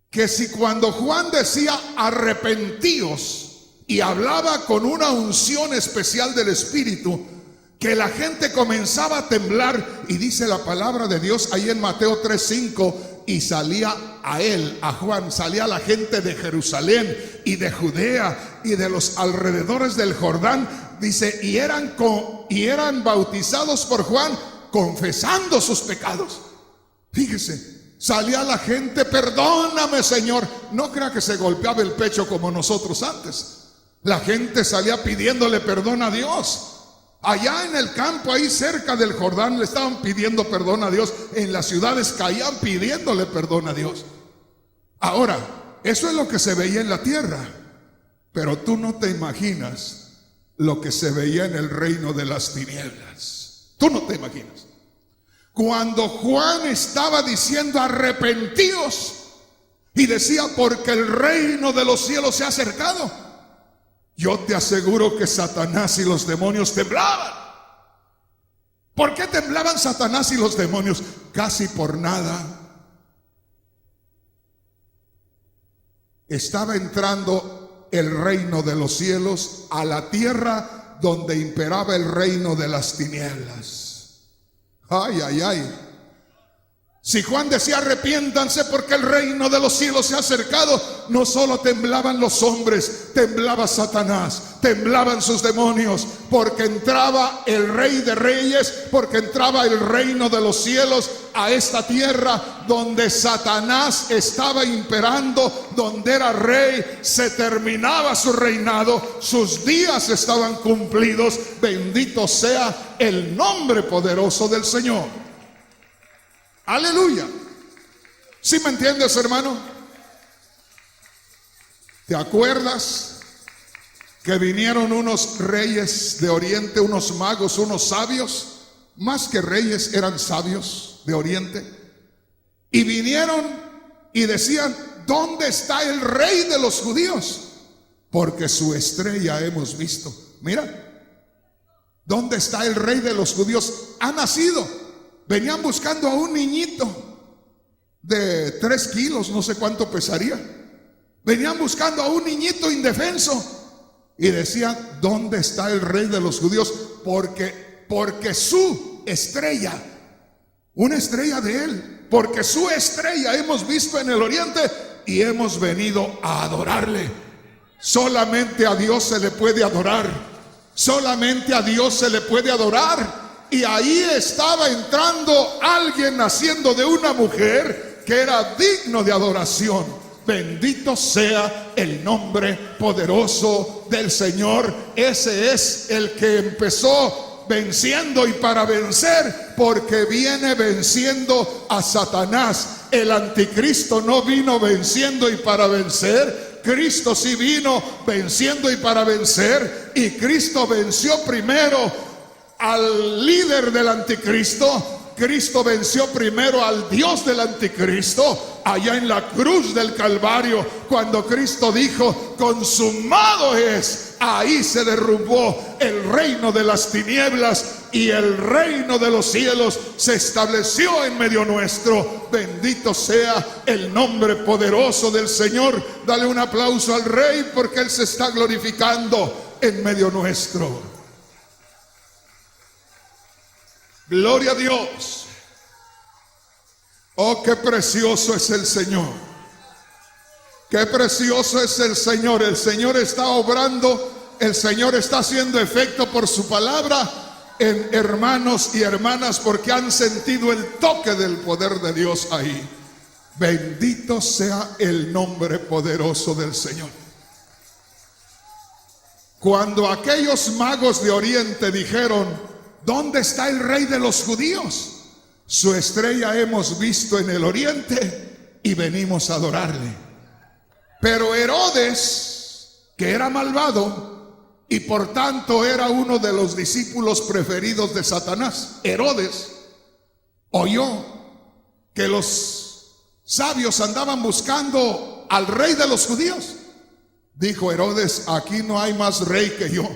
Speaker 1: Que si cuando Juan decía arrepentíos y hablaba con una unción especial del Espíritu, que la gente comenzaba a temblar, y dice la palabra de Dios ahí en Mateo 3:5, y salía a él, a Juan, salía la gente de Jerusalén y de Judea y de los alrededores del Jordán, dice, y eran bautizados por Juan, confesando sus pecados. Fíjese, salía la gente, perdóname, Señor. No crea que se golpeaba el pecho como nosotros antes. La gente salía pidiéndole perdón a Dios. Allá en el campo, ahí cerca del Jordán, le estaban pidiendo perdón a Dios. En las ciudades caían pidiéndole perdón a Dios. Ahora, eso es lo que se veía en la tierra. Pero tú no te imaginas lo que se veía en el reino de las tinieblas. Tú no te imaginas. Cuando Juan estaba diciendo arrepentíos, y decía, porque el reino de los cielos se ha acercado, yo te aseguro que Satanás y los demonios temblaban. ¿Por qué temblaban Satanás y los demonios? Casi por nada. Estaba entrando el reino de los cielos a la tierra donde imperaba el reino de las tinieblas. Ay, ay, ay. Si Juan decía arrepiéntanse porque el reino de los cielos se ha acercado, no solo temblaban los hombres, temblaba Satanás, temblaban sus demonios, porque entraba el Rey de Reyes, porque entraba el reino de los cielos a esta tierra donde Satanás estaba imperando, donde era rey, se terminaba su reinado, sus días estaban cumplidos. Bendito sea el nombre poderoso del Señor. Aleluya. ¿Sí me entiendes, hermano? ¿Te acuerdas que vinieron unos reyes de Oriente, unos magos, unos sabios? Más que reyes, eran sabios de Oriente. Y vinieron y decían, ¿dónde está el rey de los judíos? Porque su estrella hemos visto. Mira, ¿dónde está el rey de los judíos? Ha nacido. Venían buscando a un niñito de 3 kilos, no sé cuánto pesaría. Venían buscando a un niñito indefenso y decían, ¿dónde está el rey de los judíos? Porque su estrella, una estrella de él, porque su estrella hemos visto en el oriente y hemos venido a adorarle. Solamente a Dios se le puede adorar. Solamente a Dios se le puede adorar. Y ahí estaba entrando alguien naciendo de una mujer que era digno de adoración. Bendito sea el nombre poderoso del Señor. Ese es el que empezó venciendo y para vencer, porque viene venciendo a Satanás. El anticristo no vino venciendo y para vencer. Cristo sí vino venciendo y para vencer. Y Cristo venció primero al líder del anticristo. Cristo venció primero al Dios del anticristo allá en la cruz del Calvario, cuando Cristo dijo, consumado es. Ahí se derrumbó el reino de las tinieblas y el reino de los cielos se estableció en medio nuestro. Bendito sea el nombre poderoso del Señor. Dale un aplauso al Rey, porque Él se está glorificando en medio nuestro. Gloria a Dios. Oh, qué precioso es el Señor. Qué precioso es el Señor. El Señor está obrando. El Señor está haciendo efecto por su palabra en hermanos y hermanas, porque han sentido el toque del poder de Dios ahí. Bendito sea el nombre poderoso del Señor. Cuando aquellos magos de Oriente dijeron, ¿dónde está el rey de los judíos? Su estrella hemos visto en el oriente y venimos a adorarle. Pero Herodes, que era malvado, y por tanto era uno de los discípulos preferidos de Satanás. Herodes oyó que los sabios andaban buscando al rey de los judíos. Dijo Herodes: aquí no hay más rey que yo.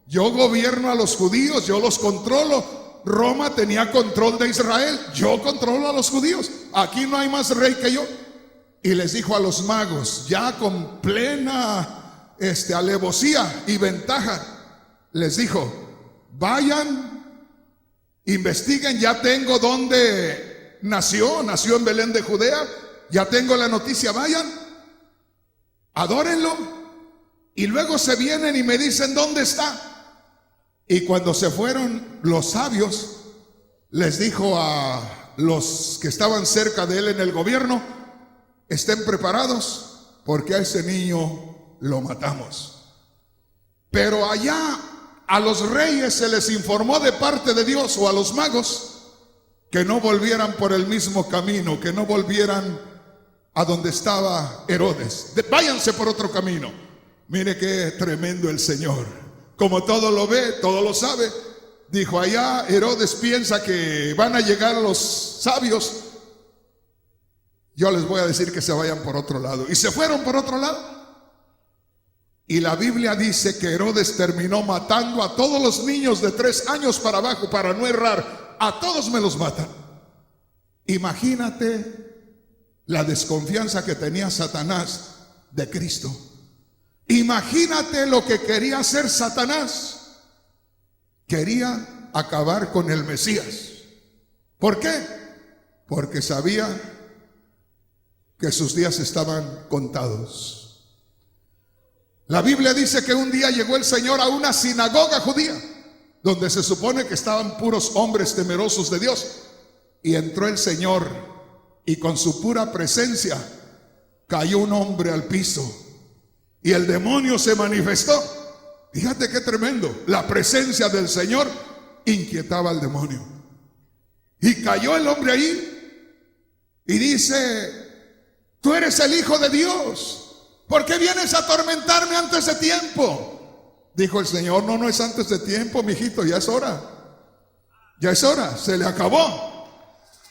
Speaker 1: Yo gobierno a los judíos, yo los controlo. Roma tenía control de Israel, yo controlo a los judíos. Aquí no hay más rey que yo. Y les dijo a los magos, ya con plena alevosía y ventaja, les dijo: vayan, investiguen, ya tengo dónde nació en Belén de Judea, ya tengo la noticia, vayan, adórenlo, y luego se vienen y me dicen dónde está. Y cuando se fueron los sabios, les dijo a los que estaban cerca de él en el gobierno: estén preparados, porque a ese niño lo matamos. Pero allá a los reyes se les informó de parte de Dios, o a los magos, que no volvieran por el mismo camino, que no volvieran a donde estaba Herodes. Váyanse por otro camino. Mire qué tremendo el Señor. Como todo lo ve, todo lo sabe. Dijo: allá Herodes piensa que van a llegar los sabios, yo les voy a decir que se vayan por otro lado. Y se fueron por otro lado. Y la Biblia dice que Herodes terminó matando a todos los niños de 3 años para abajo, para no errar. A todos me los matan. Imagínate la desconfianza que tenía Satanás de Cristo. Imagínate lo que quería hacer Satanás. Quería acabar con el Mesías. ¿Por qué? Porque sabía que sus días estaban contados. La Biblia dice que un día llegó el Señor a una sinagoga judía, donde se supone que estaban puros hombres temerosos de Dios. Y entró el Señor, y con su pura presencia cayó un hombre al piso, y el demonio se manifestó. Fíjate qué tremendo. La presencia del Señor inquietaba al demonio. Y cayó el hombre ahí y dice: tú eres el Hijo de Dios, ¿por qué vienes a atormentarme antes de tiempo? Dijo el Señor: no es antes de tiempo, mijito, ya es hora. Ya es hora, se le acabó.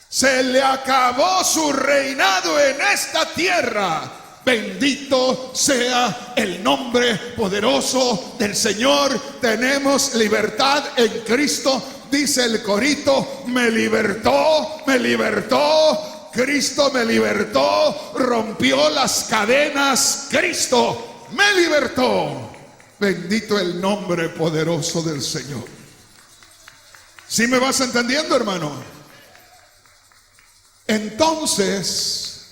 Speaker 1: Se le acabó su reinado en esta tierra. Bendito sea el nombre poderoso del Señor. Tenemos libertad en Cristo. Dice el corito: me libertó, me libertó. Cristo me libertó, rompió las cadenas. Cristo me libertó. Bendito el nombre poderoso del Señor. ¿Sí me vas entendiendo, hermano? Entonces,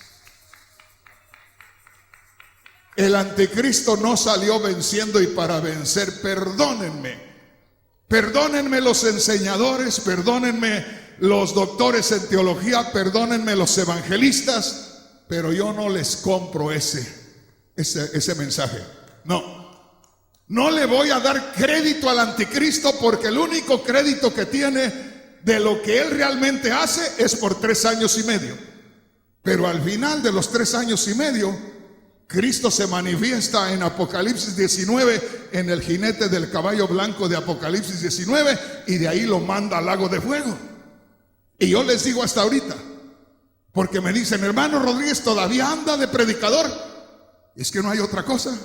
Speaker 1: el anticristo no salió venciendo y para vencer. Perdónenme los enseñadores, perdónenme los doctores en teología, perdónenme los evangelistas, pero yo no les compro ese mensaje. No le voy a dar crédito al anticristo, porque el único crédito que tiene de lo que él realmente hace es por 3 años y medio. Pero al final de los 3 años y medio, Cristo se manifiesta en Apocalipsis 19, en el jinete del caballo blanco de Apocalipsis 19, y de ahí lo manda al lago de fuego. Y yo les digo hasta ahorita, porque me dicen: hermano Rodríguez, ¿todavía anda de predicador? Es que no hay otra cosa.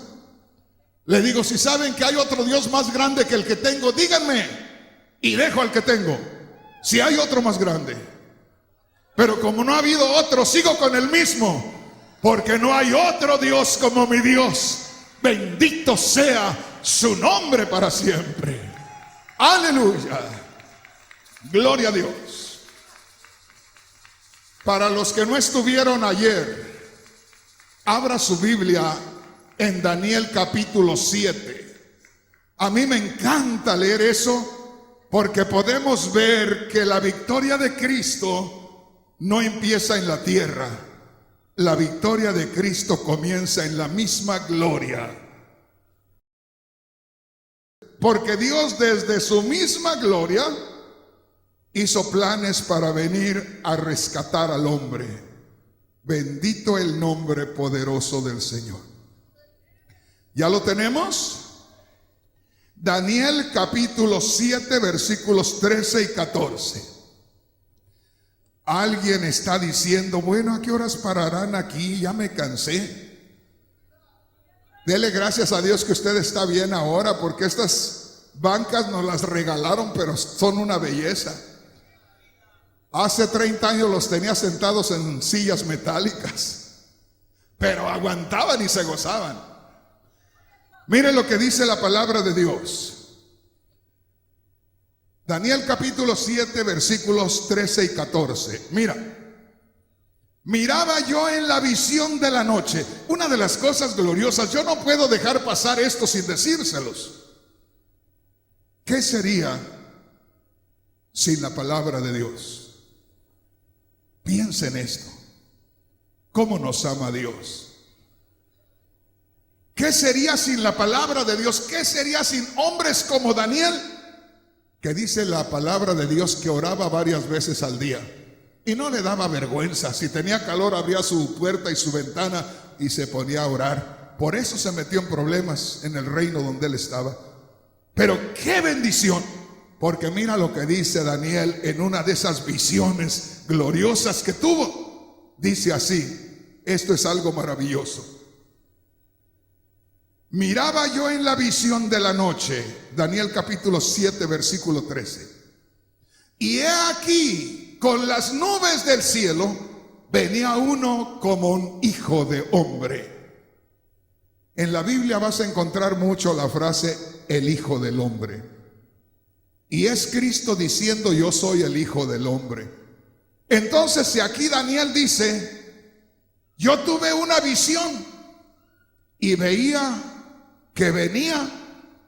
Speaker 1: Le digo: si saben que hay otro Dios más grande que el que tengo, díganme, y dejo al que tengo. Si hay otro más grande. Pero como no ha habido otro, sigo con el mismo, porque no hay otro Dios como mi Dios. Bendito sea su nombre para siempre. Aleluya. Gloria a Dios. Para los que no estuvieron ayer, abra su Biblia en Daniel capítulo 7. A mí me encanta leer eso, porque podemos ver que la victoria de Cristo no empieza en la tierra. La victoria de Cristo comienza en la misma gloria. Porque Dios desde su misma gloria hizo planes para venir a rescatar al hombre. Bendito el nombre poderoso del Señor. ¿Ya lo tenemos? Daniel capítulo 7 versículos 13 y 14. Alguien está diciendo, bueno, ¿a qué horas pararán aquí? Ya me cansé. Dele gracias a Dios que usted está bien ahora, porque estas bancas nos las regalaron, pero son una belleza. Hace 30 años los tenía sentados en sillas metálicas, pero aguantaban y se gozaban. Mire lo que dice la palabra de Dios. Daniel capítulo 7 versículos 13 y 14. Miraba yo en la visión de la noche. Una de las cosas gloriosas, yo no puedo dejar pasar esto sin decírselos. ¿Qué sería sin la palabra de Dios? Piensa en esto. ¿Cómo nos ama Dios? ¿Qué sería sin la palabra de Dios? ¿Qué sería sin hombres como Daniel? Que dice la palabra de Dios que oraba varias veces al día y no le daba vergüenza. Si tenía calor abría su puerta y su ventana y se ponía a orar. Por eso se metió en problemas en el reino donde él estaba. Pero qué bendición, porque mira lo que dice Daniel en una de esas visiones gloriosas que tuvo. Dice así, esto es algo maravilloso. Miraba yo en la visión de la noche, Daniel capítulo 7 versículo 13, y he aquí, con las nubes del cielo, venía uno como un hijo de hombre. En la Biblia vas a encontrar mucho la frase, el hijo del hombre. Y es Cristo diciendo, yo soy el hijo del hombre. Entonces, si aquí Daniel dice, yo tuve una visión y veía que venía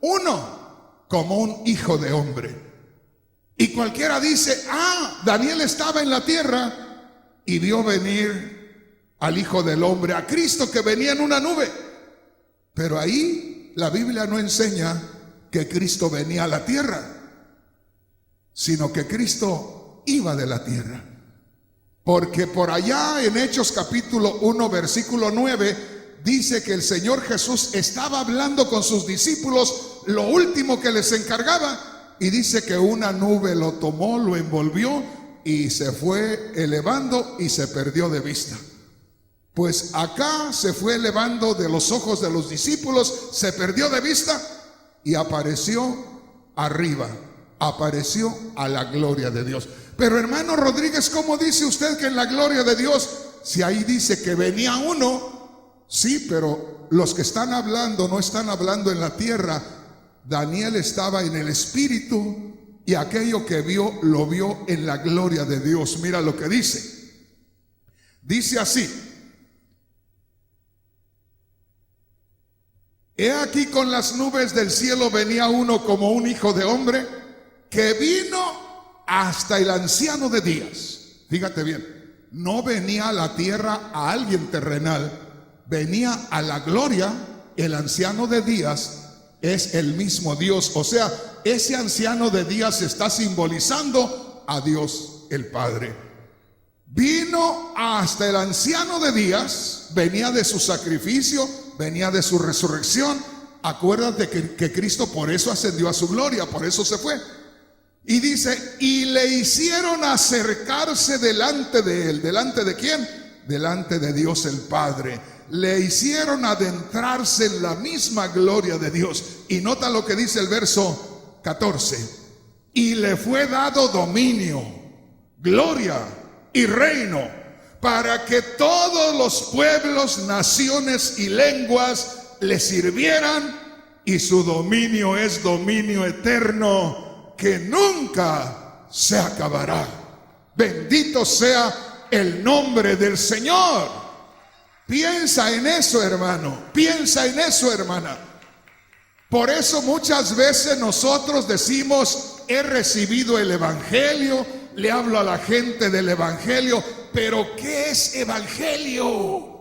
Speaker 1: uno como un hijo de hombre. Y cualquiera dice, Daniel estaba en la tierra y vio venir al hijo del hombre, a Cristo que venía en una nube. Pero ahí la Biblia no enseña que Cristo venía a la tierra, sino que Cristo iba de la tierra. Porque por allá en Hechos capítulo 1 versículo 9 dice que el Señor Jesús estaba hablando con sus discípulos lo último que les encargaba, y dice que una nube lo tomó, lo envolvió y se fue elevando y se perdió de vista. Pues acá se fue elevando de los ojos de los discípulos, se perdió de vista y apareció arriba, apareció a la gloria de Dios. Pero hermano Rodríguez, ¿cómo dice usted que en la gloria de Dios? Si ahí dice que venía uno. Sí, pero los que están hablando no están hablando en la tierra. Daniel estaba en el espíritu y aquello que vio, lo vio en la gloria de Dios. Mira lo que dice. Dice así: he aquí con las nubes del cielo venía uno como un hijo de hombre, que vino hasta el anciano de días. Fíjate bien, no venía a la tierra a alguien terrenal, venía a la gloria. El anciano de días es el mismo Dios. O sea, ese anciano de días está simbolizando a Dios el Padre. Vino hasta el anciano de días, venía de su sacrificio, venía de su resurrección. Acuérdate que Cristo por eso ascendió a su gloria, por eso se fue. Y dice, y le hicieron acercarse delante de él. ¿Delante de quién? Delante de Dios el Padre. Le hicieron adentrarse en la misma gloria de Dios. Y nota lo que dice el verso 14. Y le fue dado dominio, gloria y reino, para que todos los pueblos, naciones y lenguas le sirvieran. Y su dominio es dominio eterno, que nunca se acabará. Bendito sea el nombre del Señor. Piensa en eso, hermano. Piensa en eso, hermana. Por eso muchas veces nosotros decimos, he recibido el evangelio, le hablo a la gente del evangelio, pero ¿qué es evangelio?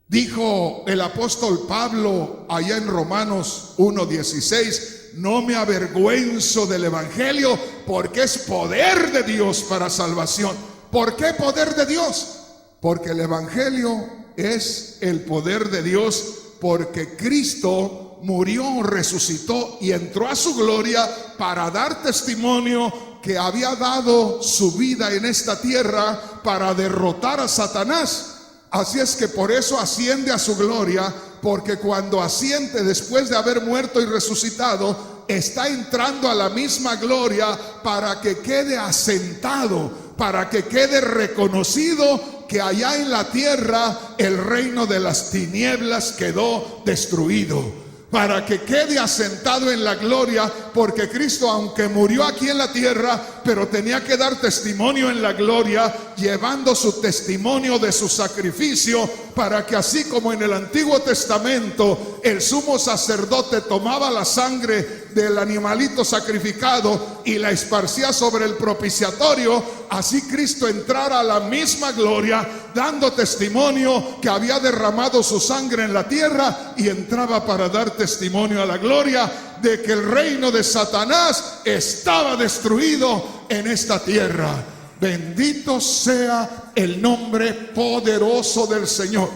Speaker 1: Dijo el apóstol Pablo allá en Romanos 1:16, no me avergüenzo del evangelio, porque es poder de Dios para salvación. ¿Por qué poder de Dios? Porque el evangelio es el poder de Dios, porque Cristo murió, resucitó y entró a su gloria para dar testimonio que había dado su vida en esta tierra para derrotar a Satanás. Así es que por eso asciende a su gloria, porque cuando asciende después de haber muerto y resucitado, está entrando a la misma gloria para que quede asentado, para que quede reconocido que allá en la tierra el reino de las tinieblas quedó destruido. Para que quede asentado en la gloria, porque Cristo, aunque murió aquí en la tierra, pero tenía que dar testimonio en la gloria, llevando su testimonio de su sacrificio, para que así como en el Antiguo Testamento el sumo sacerdote tomaba la sangre del animalito sacrificado y la esparcía sobre el propiciatorio, así Cristo entrara a la misma gloria, dando testimonio que había derramado su sangre en la tierra, y entraba para dar testimonio a la gloria de que el reino de Satanás estaba destruido en esta tierra. Bendito sea el nombre poderoso del Señor.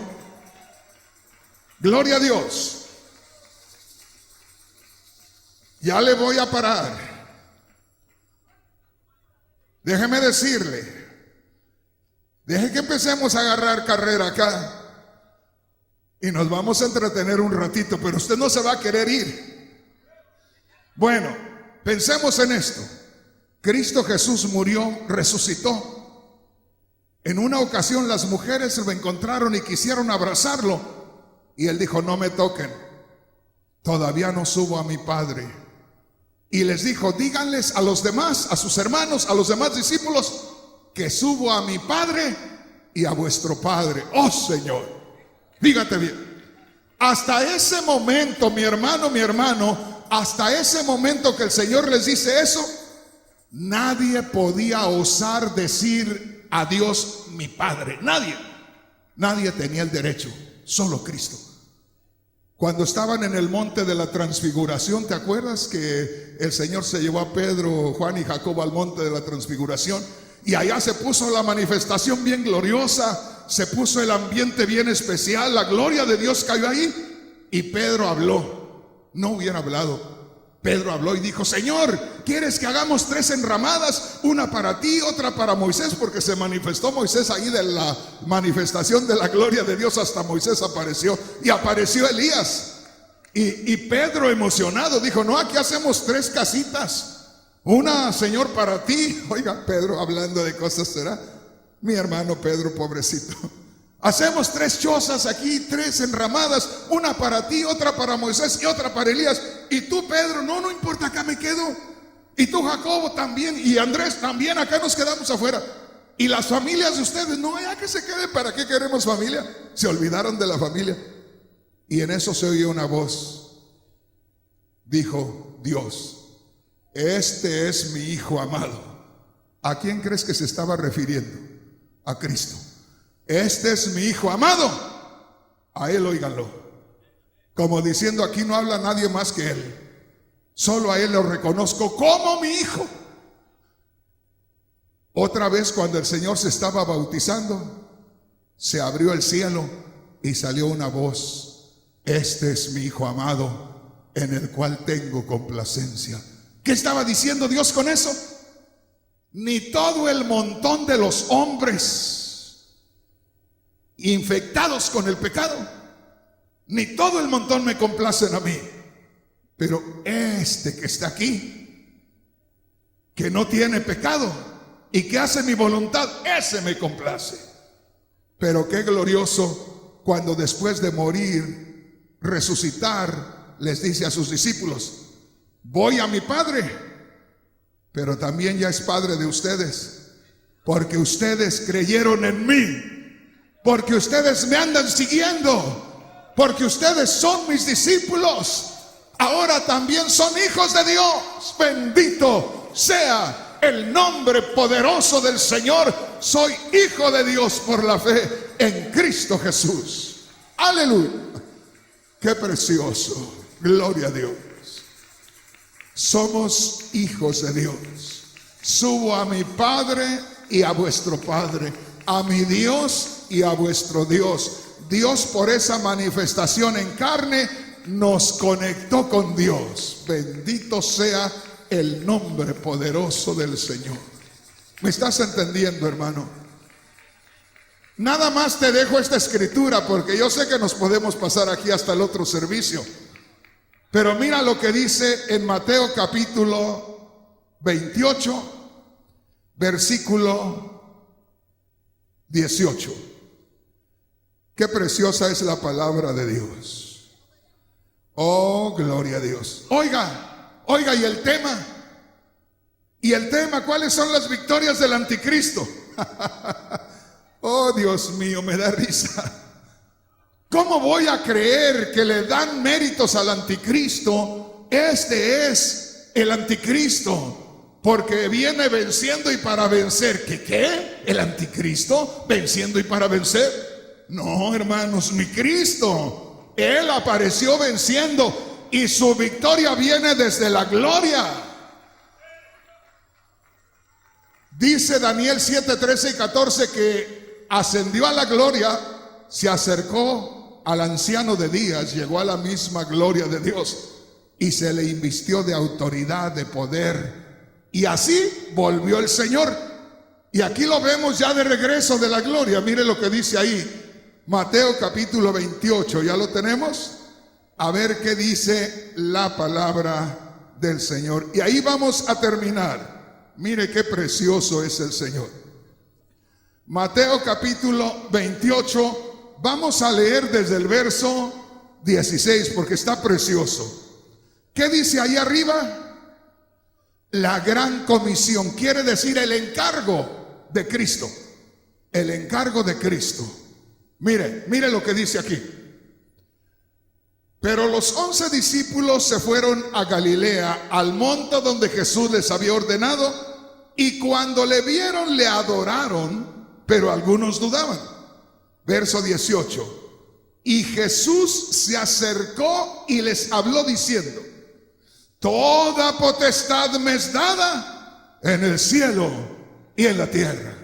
Speaker 1: Gloria a Dios. Ya le voy a parar. Déjeme decirle, deje que empecemos a agarrar carrera acá y nos vamos a entretener un ratito, pero usted no se va a querer ir. Bueno, pensemos en esto. Cristo Jesús murió, resucitó. En una ocasión las mujeres lo encontraron y quisieron abrazarlo, y él dijo: no me toquen, todavía no subo a mi Padre. Y les dijo: díganles a los demás, a sus hermanos, a los demás discípulos, que subo a mi Padre y a vuestro Padre. Oh Señor, fíjate bien, hasta ese momento, mi hermano, hasta ese momento que el Señor les dice eso, nadie podía osar decir a Dios mi Padre. Nadie tenía el derecho, solo Cristo. Cuando estaban en el monte de la transfiguración, ¿te acuerdas que el Señor se llevó a Pedro, Juan y Jacobo al monte de la transfiguración? Y allá se puso la manifestación bien gloriosa, se puso el ambiente bien especial, la gloria de Dios cayó ahí, y Pedro habló. No hubiera hablado. Pedro habló y dijo: Señor, ¿quieres que hagamos 3 enramadas? Una para ti, otra para Moisés, porque se manifestó Moisés ahí de la manifestación de la gloria de Dios, hasta Moisés apareció, y apareció Elías. Y Pedro, emocionado, dijo: no, aquí hacemos 3 casitas. Una, Señor, para ti. Oiga, Pedro hablando de cosas, ¿será? Mi hermano Pedro, pobrecito. Hacemos 3 chozas aquí, 3 enramadas, una para ti, otra para Moisés y otra para Elías. Y tú, Pedro: no importa, acá me quedo. Y tú, Jacobo, también, y Andrés también, acá nos quedamos afuera. Y las familias de ustedes: no, ya que se queden, ¿para qué queremos familia? Se olvidaron de la familia. Y en eso se oyó una voz. Dijo Dios: este es mi Hijo amado. ¿A quién crees que se estaba refiriendo? A Cristo. Este es mi Hijo amado, a Él óiganlo. Como diciendo: aquí no habla nadie más que Él, solo a Él lo reconozco como mi Hijo. Otra vez, cuando el Señor se estaba bautizando, se abrió el cielo y salió una voz: este es mi Hijo amado, en el cual tengo complacencia. ¿Qué estaba diciendo Dios con eso? Ni todo el montón de los hombres infectados con el pecado, ni todo el montón me complacen a mí, pero este que está aquí, que no tiene pecado y que hace mi voluntad, ese me complace. Pero qué glorioso cuando después de morir, resucitar, les dice a sus discípulos: voy a mi Padre, pero también ya es Padre de ustedes, porque ustedes creyeron en mí, porque ustedes me andan siguiendo, porque ustedes son mis discípulos. Ahora también son hijos de Dios. Bendito sea el nombre poderoso del Señor. Soy hijo de Dios por la fe en Cristo Jesús. Aleluya. Qué precioso. Gloria a Dios. Somos hijos de Dios. Subo a mi Padre y a vuestro Padre, a mi Dios y a vuestro Dios. Dios, por esa manifestación en carne, nos conectó con Dios. Bendito sea el nombre poderoso del Señor. ¿Me estás entendiendo, hermano? Nada más te dejo esta escritura porque yo sé que nos podemos pasar aquí hasta el otro servicio. Pero mira lo que dice en Mateo capítulo 28, versículo 18. Qué preciosa es la palabra de Dios. Oh, gloria a Dios. Oiga, y el tema. ¿Cuáles son las victorias del anticristo? Oh, Dios mío, me da risa. ¿Cómo voy a creer que le dan méritos al anticristo? Este es el anticristo, porque viene venciendo y para vencer. ¿Qué? ¿El anticristo venciendo y para vencer? No, hermanos, mi Cristo, Él apareció venciendo y su victoria viene desde la gloria. Dice Daniel 7, 13 y 14 que ascendió a la gloria, se acercó al anciano de días, llegó a la misma gloria de Dios y se le invistió de autoridad, de poder, y así volvió el Señor. Y aquí lo vemos ya de regreso de la gloria. Mire lo que dice ahí, Mateo capítulo 28, ¿ya lo tenemos? A ver qué dice la palabra del Señor. Y ahí vamos a terminar. Mire qué precioso es el Señor. Mateo capítulo 28, vamos a leer desde el verso 16 porque está precioso. ¿Qué dice ahí arriba? La gran comisión, quiere decir el encargo de Cristo. El encargo de Cristo. Mire lo que dice aquí. Pero los 11 discípulos se fueron a Galilea, al monte donde Jesús les había ordenado, y cuando le vieron le adoraron, pero algunos dudaban. Verso 18. Y Jesús se acercó y les habló diciendo: toda potestad me es dada en el cielo y en la tierra.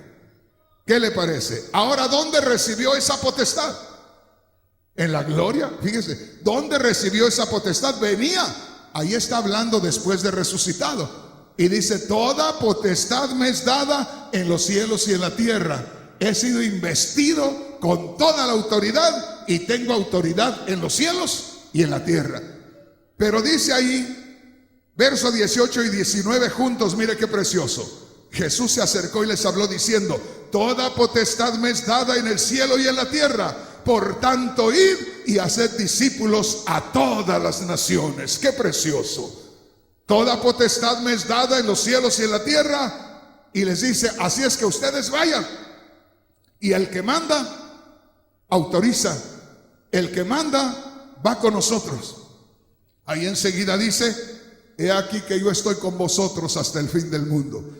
Speaker 1: ¿Qué le parece? Ahora, ¿dónde recibió esa potestad? En la gloria. Fíjese, ¿dónde recibió esa potestad? Venía, ahí está hablando después de resucitado, y dice: toda potestad me es dada en los cielos y en la tierra. He sido investido con toda la autoridad y tengo autoridad en los cielos y en la tierra. Pero dice ahí, verso 18 y 19 juntos, mire qué precioso. Jesús se acercó y les habló diciendo: toda potestad me es dada en el cielo y en la tierra. Por tanto, id y haced discípulos a todas las naciones. Qué precioso. Toda potestad me es dada en los cielos y en la tierra. Y les dice: así es que ustedes vayan. Y el que manda, autoriza. El que manda, va con nosotros. Ahí enseguida dice: he aquí que yo estoy con vosotros hasta el fin del mundo.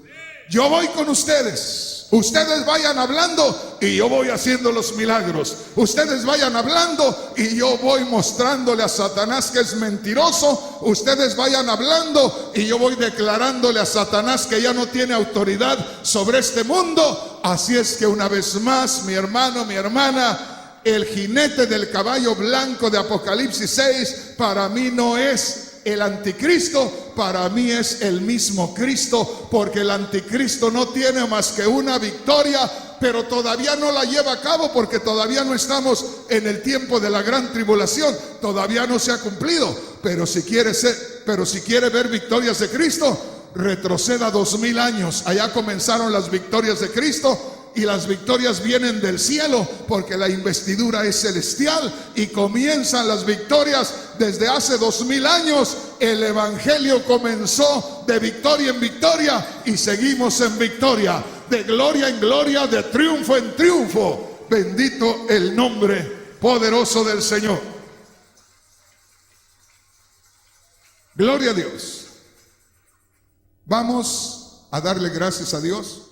Speaker 1: Yo voy con ustedes. Ustedes vayan hablando y yo voy haciendo los milagros. Ustedes vayan hablando y yo voy mostrándole a Satanás que es mentiroso. Ustedes vayan hablando y yo voy declarándole a Satanás que ya no tiene autoridad sobre este mundo. Así es que una vez más, mi hermano, mi hermana, el jinete del caballo blanco de Apocalipsis 6 para mí no es el anticristo, para mí es el mismo Cristo, porque el anticristo no tiene más que una victoria, pero todavía no la lleva a cabo porque todavía no estamos en el tiempo de la gran tribulación, todavía no se ha cumplido. Pero si quiere ver victorias de Cristo, retroceda 2000 años. Allá comenzaron las victorias de Cristo. Y las victorias vienen del cielo, porque la investidura es celestial, y comienzan las victorias desde hace 2000 años. El evangelio comenzó de victoria en victoria y seguimos en victoria, de gloria en gloria, de triunfo en triunfo. Bendito el nombre poderoso del Señor. Gloria a Dios. Vamos a darle gracias a Dios.